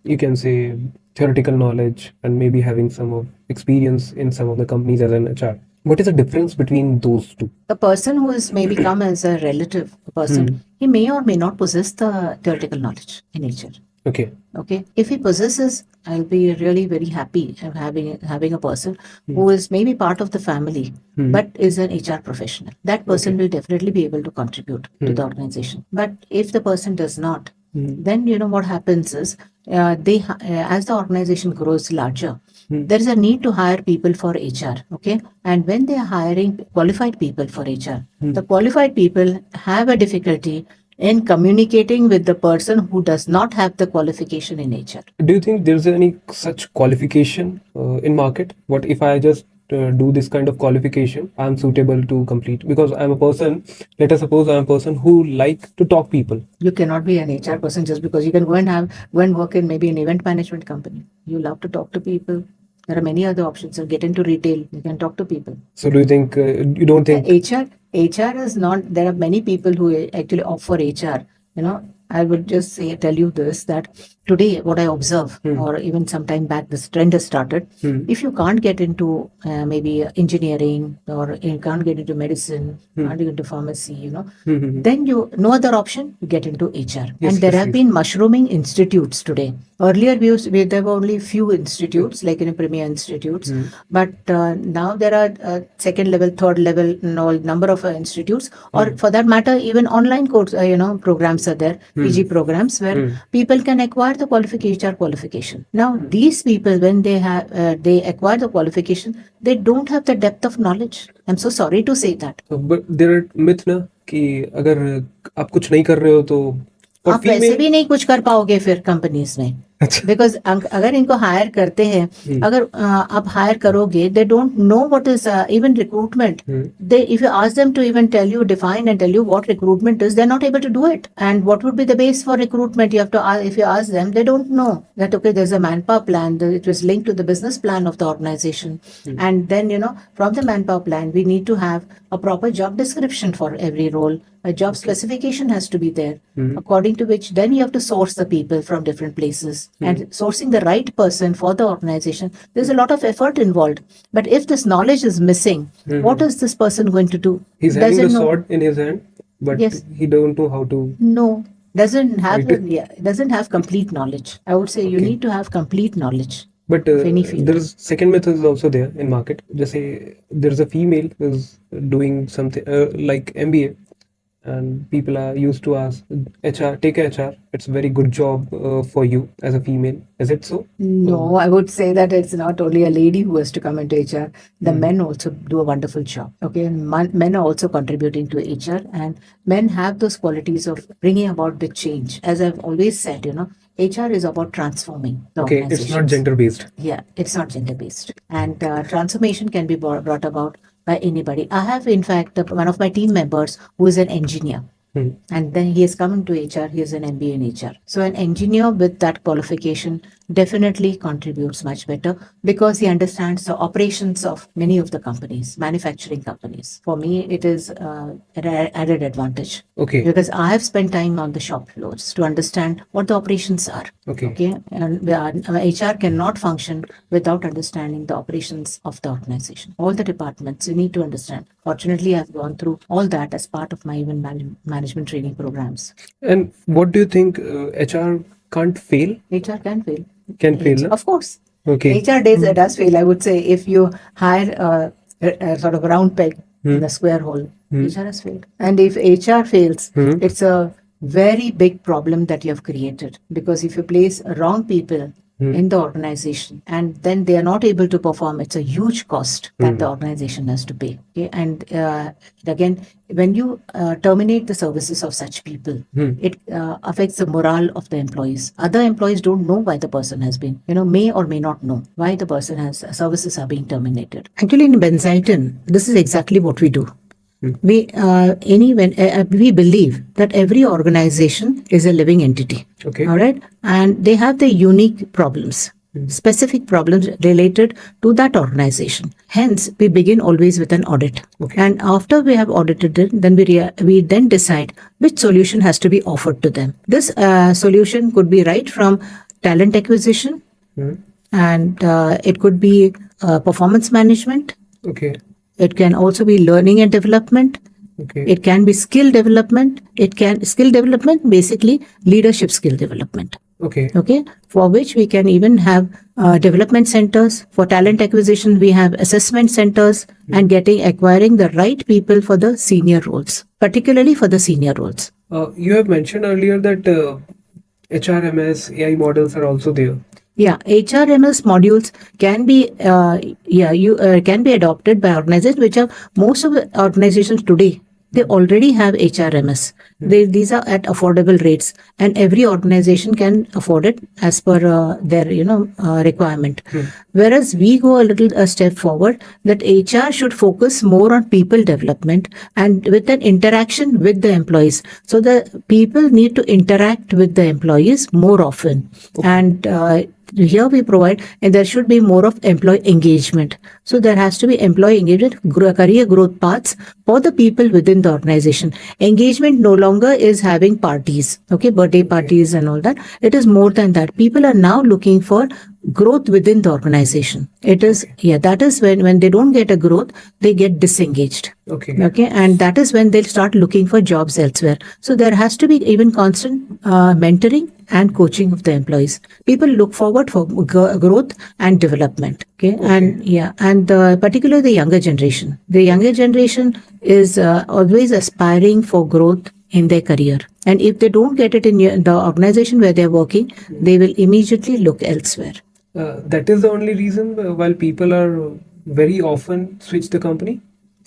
you can say theoretical knowledge and maybe having some of experience in some of the companies as an HR. What is the difference between those two? The person who is maybe come as a relative person, he may or may not possess the theoretical knowledge in nature. Okay. Okay. If he possesses, I'll be really very happy of having a person who is maybe part of the family, but is an HR professional. That person will definitely be able to contribute to the organization. But if the person does not, then what happens is as the organization grows larger, there is a need to hire people for HR. Okay. And when they are hiring qualified people for HR, the qualified people have a difficulty in communicating with the person who does not have the qualification in HR. Do you think there's any such qualification in market? What if I just do this kind of qualification, I'm suitable to complete, because I'm a person, let us suppose I'm a person who like to talk people. You cannot be an HR person just because you can go and work in maybe an event management company. You love to talk to people. There are many other options. So get into retail. You can talk to people. So do you think, you don't think HR is not, there are many people who actually opt for HR. I would just tell you this, that today what I observe, or even some time back, this trend has started. If you can't get into maybe engineering, or you can't get into medicine, can't get into pharmacy, then no other option, you get into HR. Yes, and there yes, have yes. been mushrooming institutes today. Earlier, there were only few institutes, like premier institutes, but now there are second level, third level, number of institutes, or for that matter, even online course, programs are there, PG programs, where people can acquire the HR qualification. Now, these people, when they acquire the qualification, they don't have the depth of knowledge. I'm so sorry to say that. but there are myth ना कि अगर आप कुछ नहीं कर रहे हो तो for आप वैसे female भी नहीं कुछ कर पाओगे फिर कंपनीज में, बिकॉज अगर इनको हायर करते हैं, अगर आप हायर करोगे, they don't know what is even recruitment. They if you ask them to even tell you, define and tell you what recruitment is, they are not able to do it. And what would be the base for recruitment? You have to, if you ask them, they don't know that okay, there is a manpower plan, it was linked to the business plan of the organisation, and then from the manpower plan we need to have a proper job description for every role. A job specification has to be there, according to which then you have to source the people from different places. And sourcing the right person for the organization, there's a lot of effort involved. But if this knowledge is missing, what is this person going to do? he's having the Doesn't know. sword in his hand, but Yes. he don't know how to. No, doesn't have complete knowledge. I would say you need to have complete knowledge. But of any field. there is second method is also there in market. Just say there is a female who is doing something like MBA, and people are used to ask HR, take HR. It's a very good job for you as a female. Is it so? No, I would say that it's not only a lady who has to come into HR. The men also do a wonderful job. Okay, and men are also contributing to HR, and men have those qualities of bringing about the change. As I've always said, HR is about transforming the Okay, it's not organizations. gender based. Yeah, it's not gender based, and transformation can be brought about by anybody. I have, in fact, one of my team members who is an engineer. And then he has come into HR, he has an MBA in HR. So an engineer with that qualification definitely contributes much better, because he understands the operations of many of the companies, manufacturing companies. For me, it is an added advantage. Okay. Because I have spent time on the shop floors to understand what the operations are. Okay. And HR cannot function without understanding the operations of the organization. All the departments, you need to understand. Fortunately, I've gone through all that as part of my even management training programs. And what do you think, HR can't fail? HR can fail. Can fail, no? Of course. Okay. HR does fail. I would say if you hire a sort of round peg in a square hole, HR has failed. And if HR fails, it's a very big problem that you have created. Because if you place wrong people in the organization and then they are not able to perform, it's a huge cost that the organization has to pay. Okay? And again, when you terminate the services of such people, it affects the morale of the employees. Other employees don't know why the person has been, may or may not know why the person has services are being terminated. Actually, in Benziton, this is exactly what we do. We believe that every organization is a living entity. Okay. All right, and they have the unique problems, specific problems related to that organization. Hence, we begin always with an audit. Okay. And after we have audited it, then we then decide which solution has to be offered to them. This solution could be right from talent acquisition, and it could be performance management. Okay. It can also be learning and development. Okay. It can be skill development. Skill development, basically leadership skill development. Okay. Okay. For which we can even have development centers. For talent acquisition, we have assessment centers and acquiring the right people for the senior roles, particularly for the senior roles. You have mentioned earlier that HRMS, AI models are also there. Yeah, HRMS modules can be can be adopted by organizations, which are most of the organizations today They already have HRMS. These are at affordable rates, and every organization can afford it as per their requirement. Whereas we go a step forward, that HR should focus more on people development and with an interaction with the employees. So the people need to interact with the employees more often, and here we provide, and there should be more of employee engagement. So there has to be employee engagement, career growth paths for the people within the organization. Engagement no longer is having parties, birthday parties and all that. It is more than that. People are now looking for growth within the organization. It is, that is when they don't get a growth, they get disengaged. Okay, and that is when they'll start looking for jobs elsewhere. So there has to be even constant mentoring and coaching of the employees. People look forward for growth and development. And particularly the younger generation. The younger generation is always aspiring for growth in their career. And if they don't get it in the organization where they're working, they will immediately look elsewhere. That is the only reason while people are very often switch the company?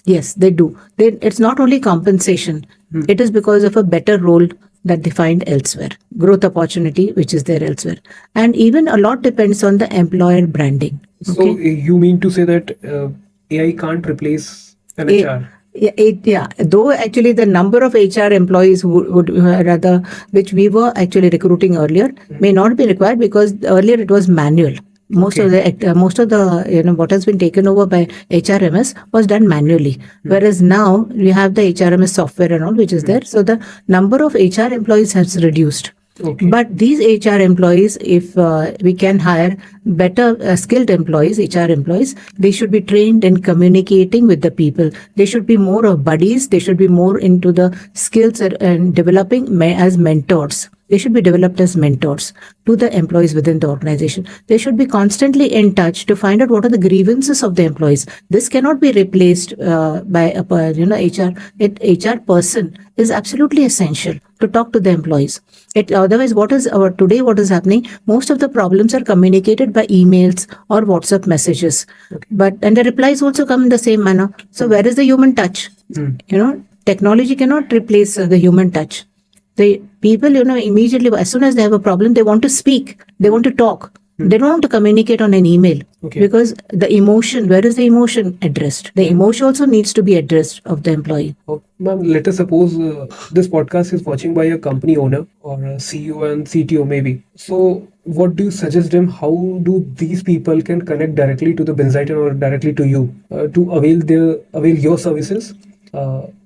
Yes, they do. It's not only compensation. It is because of a better role that they find elsewhere. Growth opportunity, which is there elsewhere. And even a lot depends on the employer branding. So you mean to say that AI can't replace an HR? Though actually the number of HR employees would rather, which we were actually recruiting earlier, may not be required, because earlier it was manual. Most of the what has been taken over by HRMS was done manually, whereas now we have the HRMS software and all which is there, so the number of HR employees has reduced. But these HR employees, if we can hire better skilled employees, HR employees, they should be trained in communicating with the people. They should be more of buddies. They should be more into the skills and developing as mentors. They should be developed as mentors to the employees within the organization. They should be constantly in touch to find out what are the grievances of the employees. This cannot be replaced by a HR. HR person is absolutely essential to talk to the employees. Otherwise, what is happening? Most of the problems are communicated by emails or WhatsApp messages, and the replies also come in the same manner. So where is the human touch? Technology cannot replace the human touch. The people, immediately, as soon as they have a problem, they want to speak, they want to talk. They don't want to communicate on an email, because the emotion, where is the emotion addressed? The emotion also needs to be addressed of the employee. Ma'am, let us suppose this podcast is watching by a company owner or a CEO and CTO maybe. So what do you suggest them? How do these people can connect directly to the Benziton or directly to you to avail your services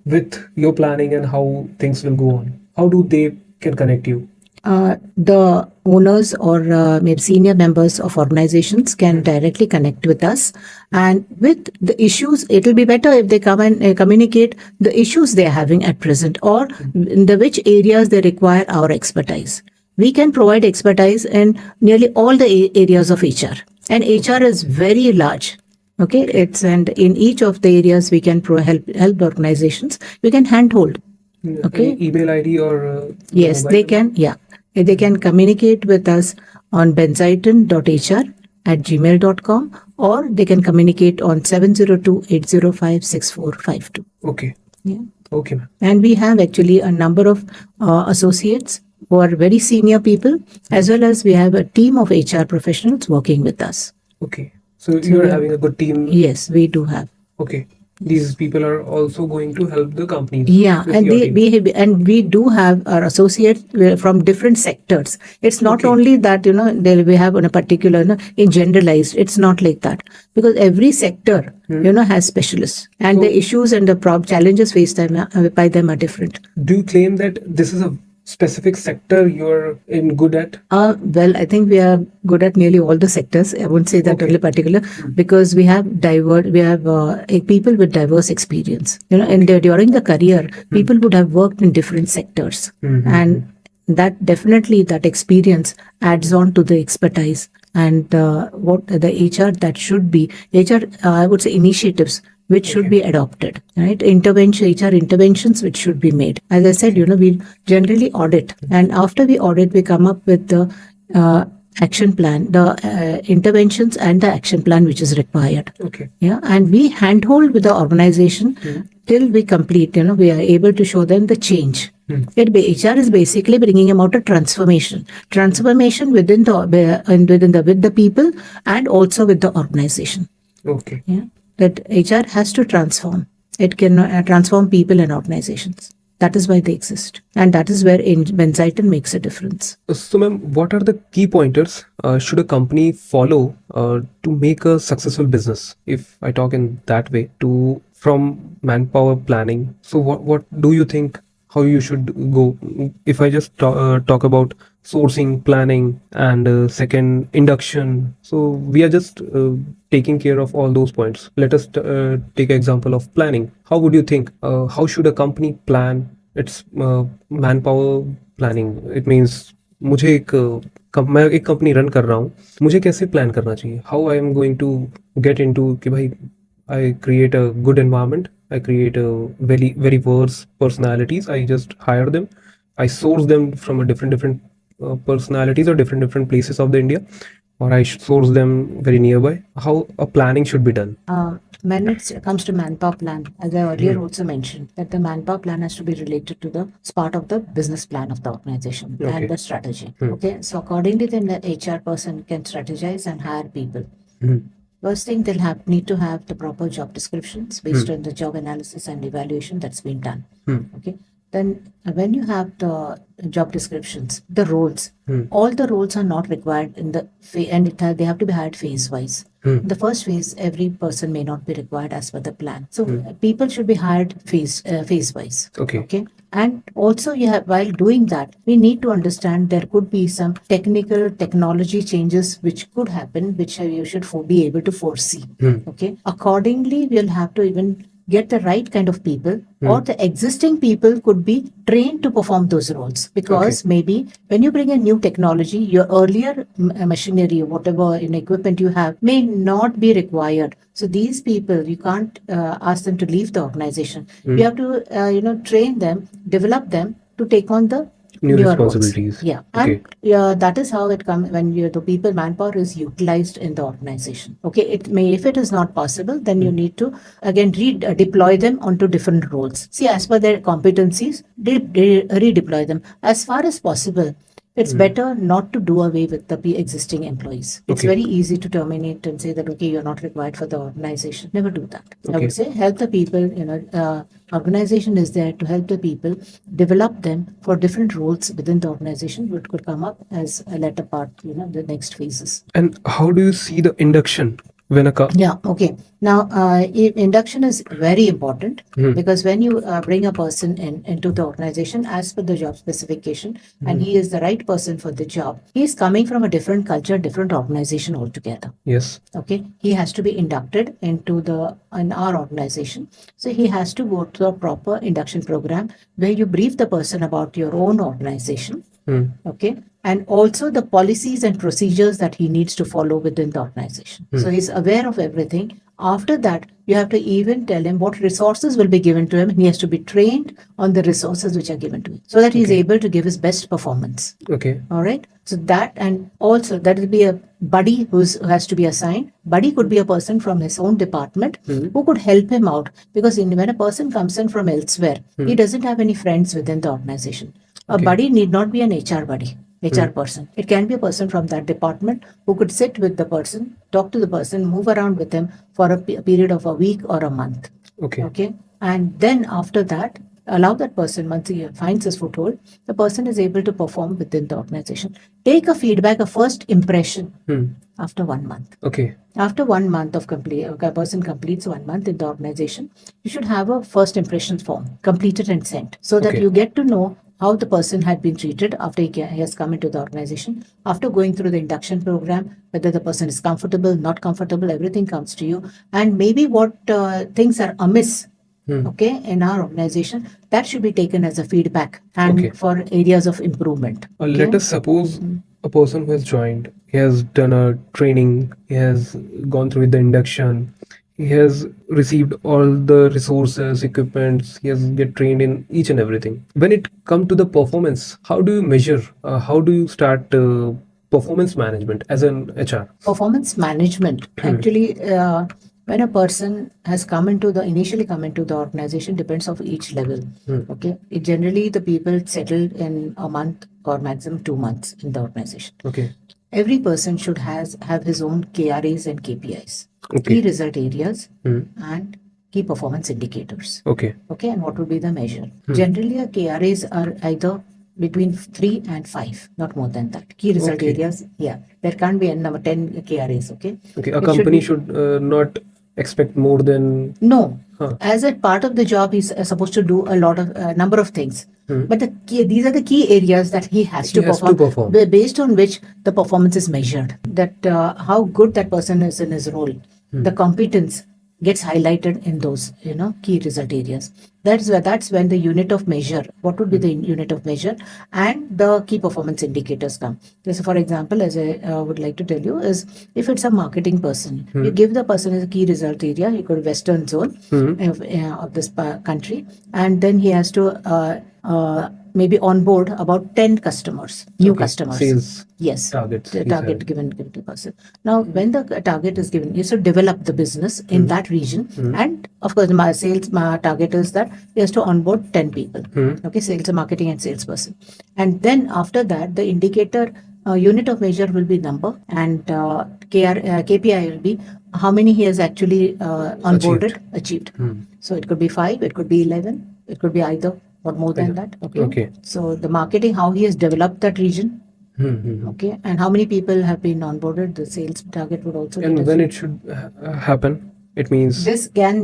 with your planning and how things will go on? How do they can connect you? The owners or maybe senior members of organizations can directly connect with us, and with the issues, it will be better if they come and communicate the issues they are having at present, or in which areas they require our expertise. We can provide expertise in nearly all the areas of HR, and HR is very large. And in each of the areas we can help organizations. We can handhold. Email ID or yes, they can. They can communicate with us on benziton.hr@gmail.com, or they can communicate on 702-805-6452. Okay, ma'am. And we have actually a number of associates who are very senior people, as well as we have a team of HR professionals working with us. So you're having a good team. Yes, we do have. These people are also going to help the companies. And we do have our associates from different sectors. It's not only that we have on a particular in generalized. It's not like that, because every sector has specialists, and the issues and the challenges faced by them are different. Do you claim that this is a specific sector you're good at? Well, I think we are good at nearly all the sectors. I wouldn't say that only particular, because we have people with diverse experience. And during the career, people would have worked in different sectors, and that definitely that experience adds on to the expertise. And what the HR that should be I would say initiatives which should be adopted, right? HR interventions which should be made. As I said, we generally audit, and after we audit, we come up with the action plan, the interventions and the action plan which is required. And we handhold with the organization till we complete, we are able to show them the change. HR is basically bringing about a transformation within with the people and also with the organization. Okay. Yeah, that HR has to transform. It can transform people and organizations. That is why they exist, and that is where Benziton makes a difference. So, ma'am, what are the key pointers should a company follow to make a successful business? If I talk in that way, to from manpower planning. So, what do you think? How you should go? If I just talk about sourcing, planning, and second induction. So we are just taking care of all those points. Let us take example of planning. How would you think? How should a company plan its manpower planning? It means मुझे मैं एक company run कर रहा हूँ, मुझे कैसे plan करना चाहिए? How I am going to get into कि भाई I create a good environment. I create a very diverse personalities. I just hire them. I source them from a different personalities or different places of the India, or I should source them very nearby. How a planning should be done? When it comes to manpower plan, as I earlier also mentioned, that the manpower plan has to be related to the part of the business plan of the organization and the strategy. Okay, so accordingly, then the HR person can strategize and hire people. First thing, they'll need to have the proper job descriptions based on the job analysis and evaluation that's been done. Okay. Then when you have the job descriptions, the roles, all the roles are not required in the and they have to be hired phase wise. The first phase, every person may not be required as per the plan. So people should be hired phase wise. Okay. Okay. And also, while doing that, we need to understand there could be some technology changes which could happen, which you should be able to foresee. Okay. Accordingly, we'll have to even get the right kind of people, or the existing people could be trained to perform those roles, because maybe when you bring a new technology, your earlier machinery, whatever equipment you have, may not be required. So these people, you can't ask them to leave the organization. You have to train them, develop them to take on the New newer responsibilities. roles. Yeah. Okay. And that is how it comes when the people manpower is utilized in the organization. Okay. If it is not possible, then you need to again redeploy them onto different roles. See, as per their competencies, redeploy them as far as possible. It's better not to do away with the existing employees. It's very easy to terminate and say that, okay, you're not required for the organization. Never do that. I would say help the people, organization is there to help the people, develop them for different roles within the organization, which could come up as a latter part, the next phases. And how do you see the induction when a Yeah, okay. Now, induction is very important because when you bring a person into the organization as per the job specification, and he is the right person for the job, he is coming from a different culture, different organization altogether. Yes. Okay, he has to be inducted into in our organization. So he has to go to a proper induction program where you brief the person about your own organization. Okay, and also the policies and procedures that he needs to follow within the organization. So he's aware of everything. After that, you have to even tell him what resources will be given to him, and he has to be trained on the resources which are given to him so that he's able to give his best performance. Okay. All right. So that, and also that will be a buddy who has to be assigned. Buddy could be a person from his own department who could help him out, because when a person comes in from elsewhere, he doesn't have any friends within the organization. A buddy need not be an HR person. It can be a person from that department who could sit with the person, talk to the person, move around with him for a period of a week or a month. Okay. Okay. And then after that, allow that person, once he finds his foothold, the person is able to perform within the organization. Take a feedback, a first impression after 1 month. Okay. After 1 month of a person completes 1 month in the organization, you should have a first impressions form completed and sent, so that you get to know how the person had been treated after he has come into the organization. After going through the induction program, whether the person is comfortable, not comfortable, everything comes to you. And maybe what things are amiss, in our organization, that should be taken as a feedback and for areas of improvement. Let us suppose a person who has joined, he has done a training, he has gone through the induction, he has received all the resources, equipments, he has get trained in each and everything. When it comes to the performance, how do you measure? How do you start performance management as an HR? Performance management, actually, when a person has initially come into the organization, depends of each level. Okay, generally the people settle in a month or maximum 2 months in the organization. Okay. Every person should have his own KRAs and KPIs, Okay. key result areas, and key performance indicators. Okay. Okay, and what would be the measure? Generally, our KRAs are either between 3 and 5, not more than that. Key result Okay. areas, yeah, there can't be a number 10 KRAs. Okay. Okay. A It company be- should not expect more than. no, Huh. as a part of the job, he's supposed to do a lot of number of things. But these are the key areas that he has to perform, based on which the performance is measured. That how good that person is in his role, the competence gets highlighted in those key result areas. That's when the unit of measure. What would be the unit of measure, and the key performance indicators come. So, for example, as I would like to tell you, is if it's a marketing person, you give the person as a key result area. He could Western zone of this country, and then he has to maybe onboard about 10 customers, new customers. Sales. Yes, Targets. the target given to person. Now, when the target is given, you should develop the business in that region, and of course, my sales target is that he has to onboard 10 people. Okay, sales, marketing, and salesperson, and then after that, the indicator unit of measure will be number, and KPI will be how many he has actually onboarded, achieved. So it could be 5, it could be 11, it could be either or more than that. Okay. So the marketing, how he has developed that region. Okay, and how many people have been onboarded, the sales target would also. And when it should happen, it means this can,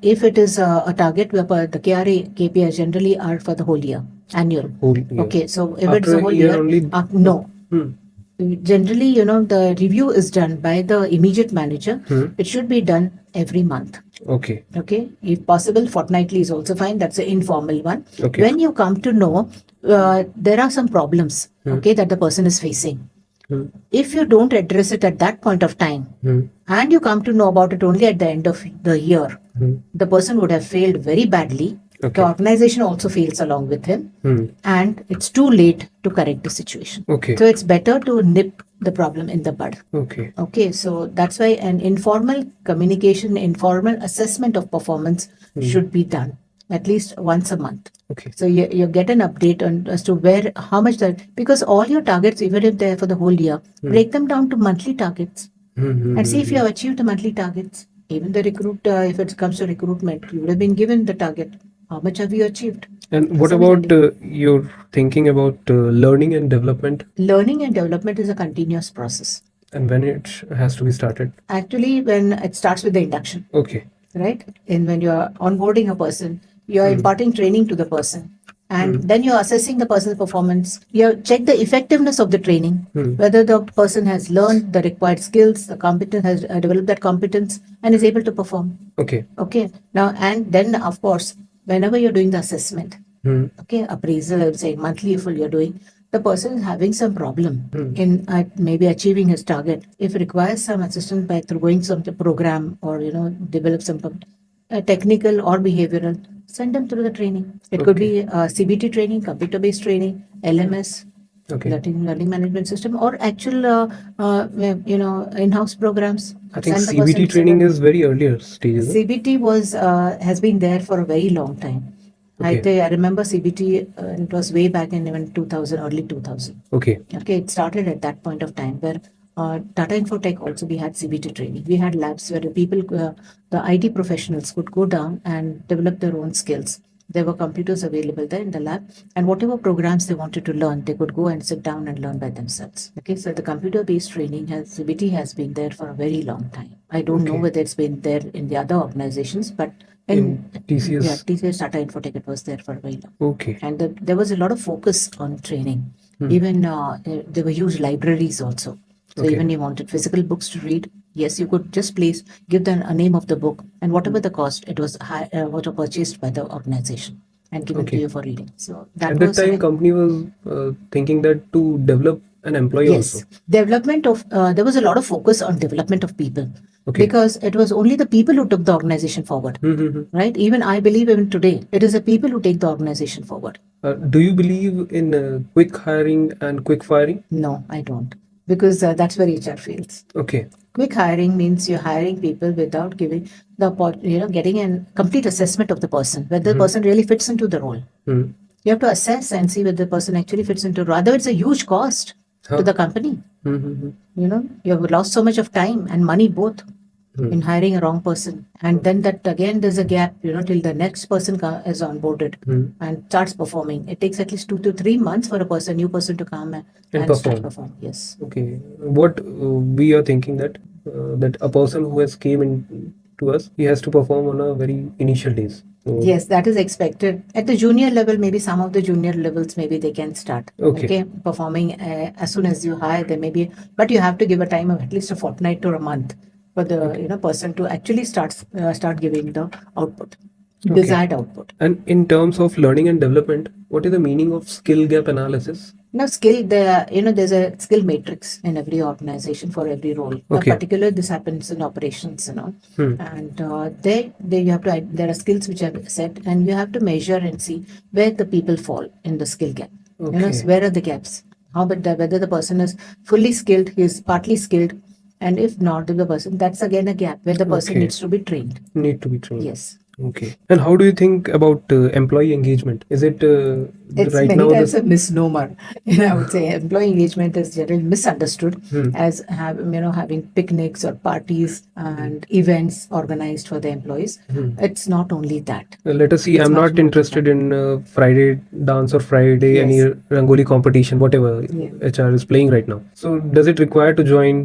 if it is a target where the KPI generally are for the whole year, annual. whole year. Okay, so if After it's a a whole year year, only. no. Generally, the review is done by the immediate manager. It should be done every month. Okay. Okay, if possible, fortnightly is also fine. That's an informal one. Okay. When you come to know there are some problems, okay, that the person is facing. If you don't address it at that point of time, and you come to know about it only at the end of the year, the person would have failed very badly. Okay. The organization also fails along with him, and it's too late to correct the situation. Okay. So it's better to nip the problem in the bud. Okay. Okay, so that's why an informal communication, informal assessment of performance should be done at least once a month. Okay. So you get an update on as to how much that, because all your targets, even if they're for the whole year, break them down to monthly targets and see if you have achieved the monthly targets. Even the if it comes to recruitment, you would have been given the target. How much have you achieved? And what about your thinking about learning and development? Learning and development is a continuous process. And when it has to be started? Actually, when it starts with the induction. Okay. Right? And when you're onboarding a person, you're imparting training to the person. And then you're assessing the person's performance. You check the effectiveness of the training, whether the person has learned the required skills, the competence has developed that competence, and is able to perform. Okay. Okay. Now, and then, of course, whenever you're doing the assessment, okay, appraisal, I would say monthly, if you're doing, the person is having some problem in maybe achieving his target. If it requires some assistance by through going some program or develop some technical or behavioral, send them through the training. It could be CBT training, computer-based training, LMS, learning management system, or actual in-house programs. I think CBT training is very earlier stages. CBT has been there for a very long time. I remember CBT, it was way back in even 2000, early 2000. Okay, it started at that point of time where Tata Infotech also, we had CBT training. We had labs where the people, the IT professionals could go down and develop their own skills. There were computers available there in the lab, and whatever programs they wanted to learn, they could go and sit down and learn by themselves. Okay, so the computer-based training CBT has been there for a very long time. I don't know whether it's been there in the other organizations, but in TCS, Tata Infotech, it was there for a very long. Okay, and there was a lot of focus on training. Even there were huge libraries also. So even you wanted physical books to read, yes, you could just give them a name of the book, and whatever the cost, it was purchased by the organization and given to you for reading. So at that time, company was thinking that to develop an employee also. Development of there was a lot of focus on development of people, because it was only the people who took the organization forward. Right? Even I believe even today, it is the people who take the organization forward. Do you believe in quick hiring and quick firing? No, I don't. Because that's where HR fails. Quick hiring means you're hiring people without giving getting a complete assessment of the person, whether the person really fits into the role. Hmm. You have to assess and see whether the person actually fits into the role. Otherwise, it's a huge cost to the company. Hmm. You have lost so much of time and money both in hiring a wrong person. And then that again, there's a gap, till the next person is onboarded and starts performing. It takes at least 2 to 3 months for new person to come and start perform. Yes. Okay. What we are thinking that a person who has came in to us, he has to perform on a very initial days. So, Yes, that is expected. At the junior level, maybe some of the junior levels, maybe they can start. Okay. Performing as soon as you hire, they maybe, but you have to give a time of at least a fortnight or a month for the person to actually start giving the output, desired output. And in terms of learning and development, what is the meaning of skill gap analysis? Now, there's a skill matrix in every organization for every role. Okay. Particularly, this happens in operations, and there you have to. There are skills which are set, and you have to measure and see where the people fall in the skill gap. Okay. Where are the gaps? Whether the person is fully skilled, he is partly skilled, and if not, if the person, that's again a gap where the person Okay. needs to be trained. Need to be trained. Yes. Okay. And how do you think about employee engagement? Is it It's right many now times a misnomer. I would say employee engagement is generally misunderstood as having picnics or parties and events organized for the employees. It's not only that. let us see. It's I'm much not more interested in Friday dance or Friday any Yes. Rangoli competition, whatever Yeah. HR is playing right now. So does it require to join?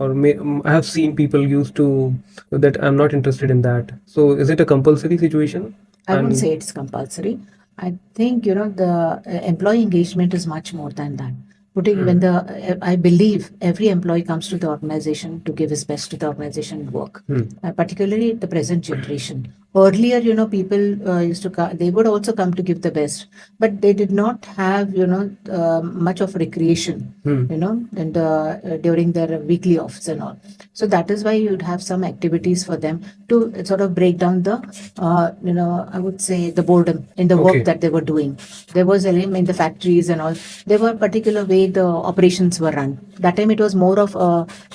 Or I have seen people used to that I'm not interested in that. So is it a compulsory situation? I won't And- say it's compulsory. I think the employee engagement is much more than that. I believe every employee comes to the organization to give his best to the organization and work. Particularly the present generation. Earlier, people used to they would also come to give the best, but they did not have much of recreation. And during their weekly offs and all. So that is why you'd have some activities for them to sort of break down the I would say the boredom in the Okay. work that they were doing. There was in the factories and all. There were particular way the operations were run. That time it was more of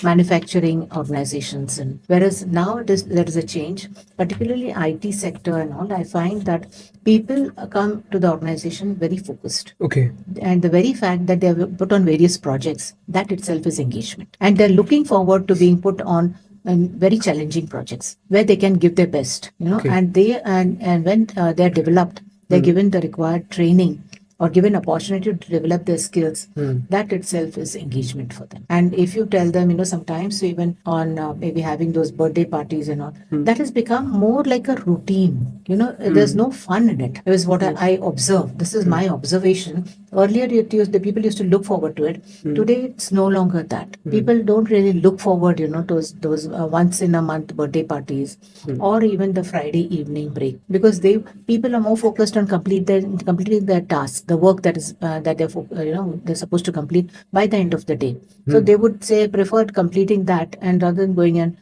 manufacturing organizations, and whereas now there is a change, particularly IT sector and all. I find that people come to the organization very focused. Okay. And the very fact that they have put on various projects, that itself is engagement. And they're looking forward to being put on very challenging projects where they can give their best, Okay. and when they're developed, they're given the required training or given opportunity to develop their skills. That itself is engagement for them. And if you tell them, sometimes even on maybe having those birthday parties and all, that has become more like a routine. There's no fun in it. It is what I observe. This is my observation. Earlier, the people used to look forward to it. Today, it's no longer that. People don't really look forward, to those once in a month birthday parties or even the Friday evening break, because people are more focused on completing their tasks, the work that is that they're supposed to complete by the end of the day. So they would say preferred completing that and rather than going and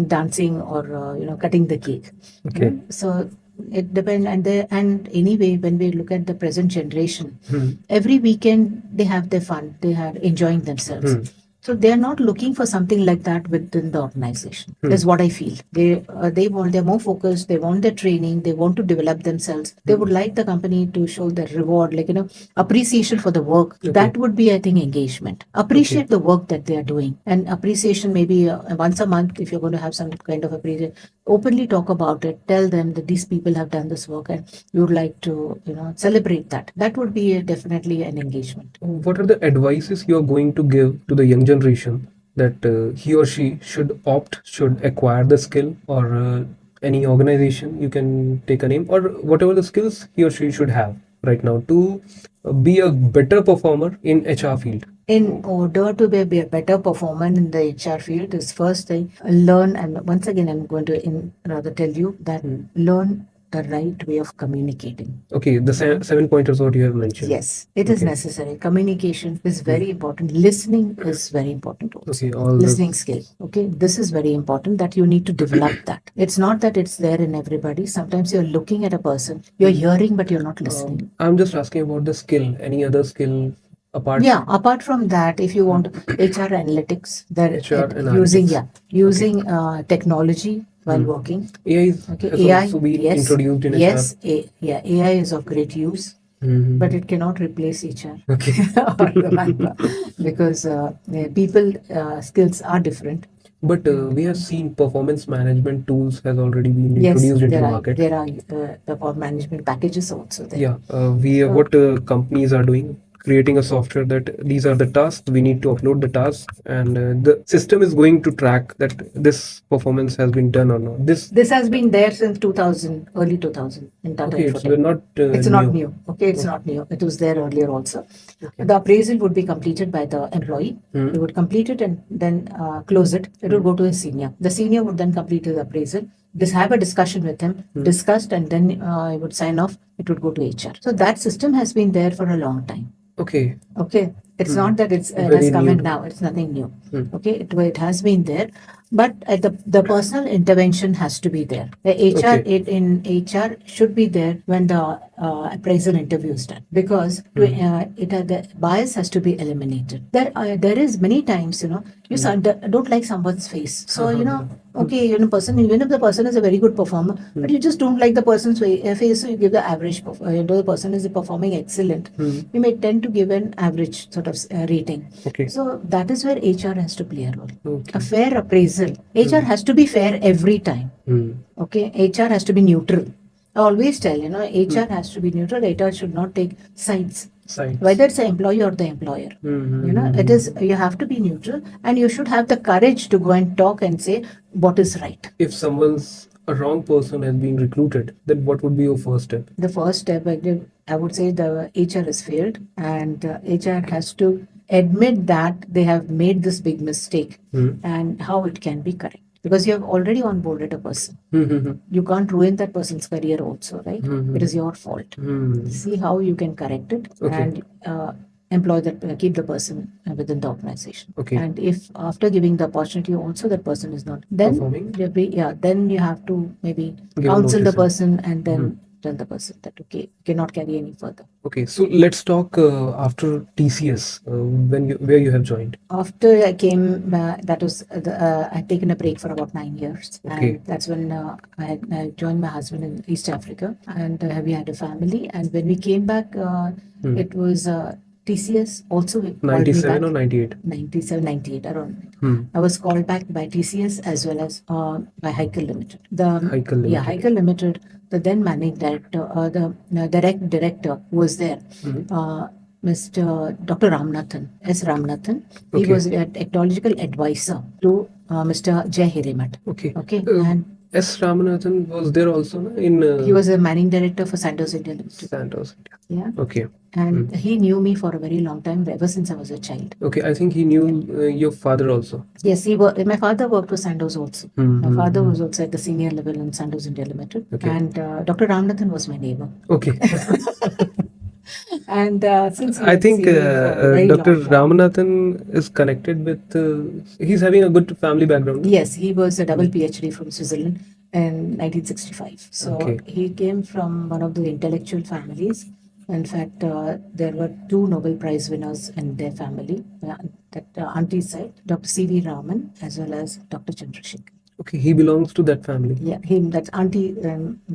dancing or cutting the cake. Okay. So it depends, and anyway, when we look at the present generation, every weekend they have their fun, they are enjoying themselves. So they are not looking for something like that within the organization. That's what I feel. They're more focused. They want their training. They want to develop themselves. They would like the company to show their reward, appreciation for the work. Okay. That would be, I think, engagement. Appreciate the work that they are doing, and appreciation maybe once a month if you're going to have some kind of appreciation. Openly talk about it. Tell them that these people have done this work, and you would like to celebrate that. That would be definitely an engagement. What are the advices you are going to give to the young generation that he or she should acquire the skill, or any organization you can take a name, or whatever the skills he or she should have right now to be a better performer in HR field? In order to be a better performer in the HR field, is first thing learn. And once again, I'm going to rather tell you that learn the right way of communicating. Okay, the 7 pointers what you have mentioned. Yes, it is Okay. necessary. Communication is very important. Listening is very important also. Okay, all Listening skill. Okay, this is very important that you need to develop that. It's not that it's there in everybody. Sometimes you're looking at a person, you're hearing, but you're not listening. I'm just asking about the skill. Any other skill apart Apart from that, if you want HR analytics, they're using analytics. using technology while working. AI Okay, has AI, also been yes, introduced in yes, HR. AI is of great use, but it cannot replace HR Okay. or the manpower because people skills are different. But we have seen performance management tools has already been Yes, introduced into there the are market. the power management packages also there. Yeah, what companies are doing, creating a software that these are the tasks, we need to upload the tasks, and the system is going to track that this performance has been done or not. This has been there since 2000, early 2000 in Tata Okay, it's Infotech. not It's new. not new. Okay, it's not new. It was there earlier also. The appraisal would be completed by the employee. He would complete it and then close it. It would go to his senior. The senior would then complete his appraisal. Just have a discussion with him, discussed, and then he would sign off. It would go to HR. So that system has been there for a long time. Okay. Okay, it's not that it Very has come new. in now. It's nothing new. Okay, it has been there, but the personal intervention has to be there. The HR in HR should be there when the appraisal interview is done because the bias has to be eliminated. There is many times you don't like someone's face, so okay, person, even if the person is a very good performer, but you just don't like the person's face, so you give the average. The person is performing excellent, you may tend to give an average sort of rating. Okay. So that is where HR has to play a role. A fair appraisal. HR has to be fair every time. Okay, HR has to be neutral. I always tell HR has to be neutral. HR should not take sides. Whether it's the employee or the employer, it is, you have to be neutral, and you should have the courage to go and talk and say what is right. If a wrong person has been recruited, then what would be your first step? The first step, I would say the HR has failed, and HR has to admit that they have made this big mistake and how it can be corrected. Because you have already onboarded a person. You can't ruin that person's career also, right? It is your fault. See how you can correct it and employ that, keep the person within the organization. Okay. And if after giving the opportunity also that person is not, then performing, then you have to maybe Give counsel the notice. person and then tell the person that okay, cannot carry any further. Okay, so let's talk after TCS, where you have joined. After I came, that was I'd taken a break for about 9 years, Okay. and that's when I joined my husband in East Africa, and we had a family. And when we came back, it was TCS also called me 97 back. or 98? 97, 98, around. I was called back by TCS as well as by Heikel Limited. Heikel Limited. Heikel Limited, the then managing director, the direct director who was there, Mr. Dr. Ramanathan, S. Ramanathan. He was a technological advisor to Mr. Jay Hirimat. Okay. Okay. And S. Ramanathan was there also in. he was a managing director for Sandoz India Limited. Sandoz. Yeah. Okay. And he knew me for a very long time, ever since I was a child. Okay, I think he knew your father also. Yes, my father worked with Sandoz also. My father was also at the senior level in Sandoz India Limited. Okay. And Dr. Ramanathan was my neighbor. Okay. And since I think Dr. Ramanathan is connected with. He's having a good family background. Yes, he was a double PhD from Switzerland in 1965. So Okay. he came from one of the intellectual families. In fact, there were 2 Nobel Prize winners in their family. That auntie's side, Dr. C.V. Raman as well as Dr. Chandrasekhar. Okay, he belongs to that family. Yeah, that's auntie,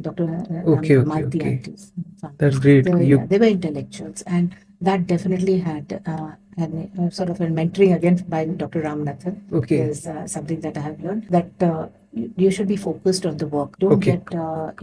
Dr. Okay. Malti aunties. That's great. So, they were intellectuals, and that definitely had sort of a mentoring again by Dr. Ramanathan. Okay. Is something that I have learned, that you should be focused on the work. Don't get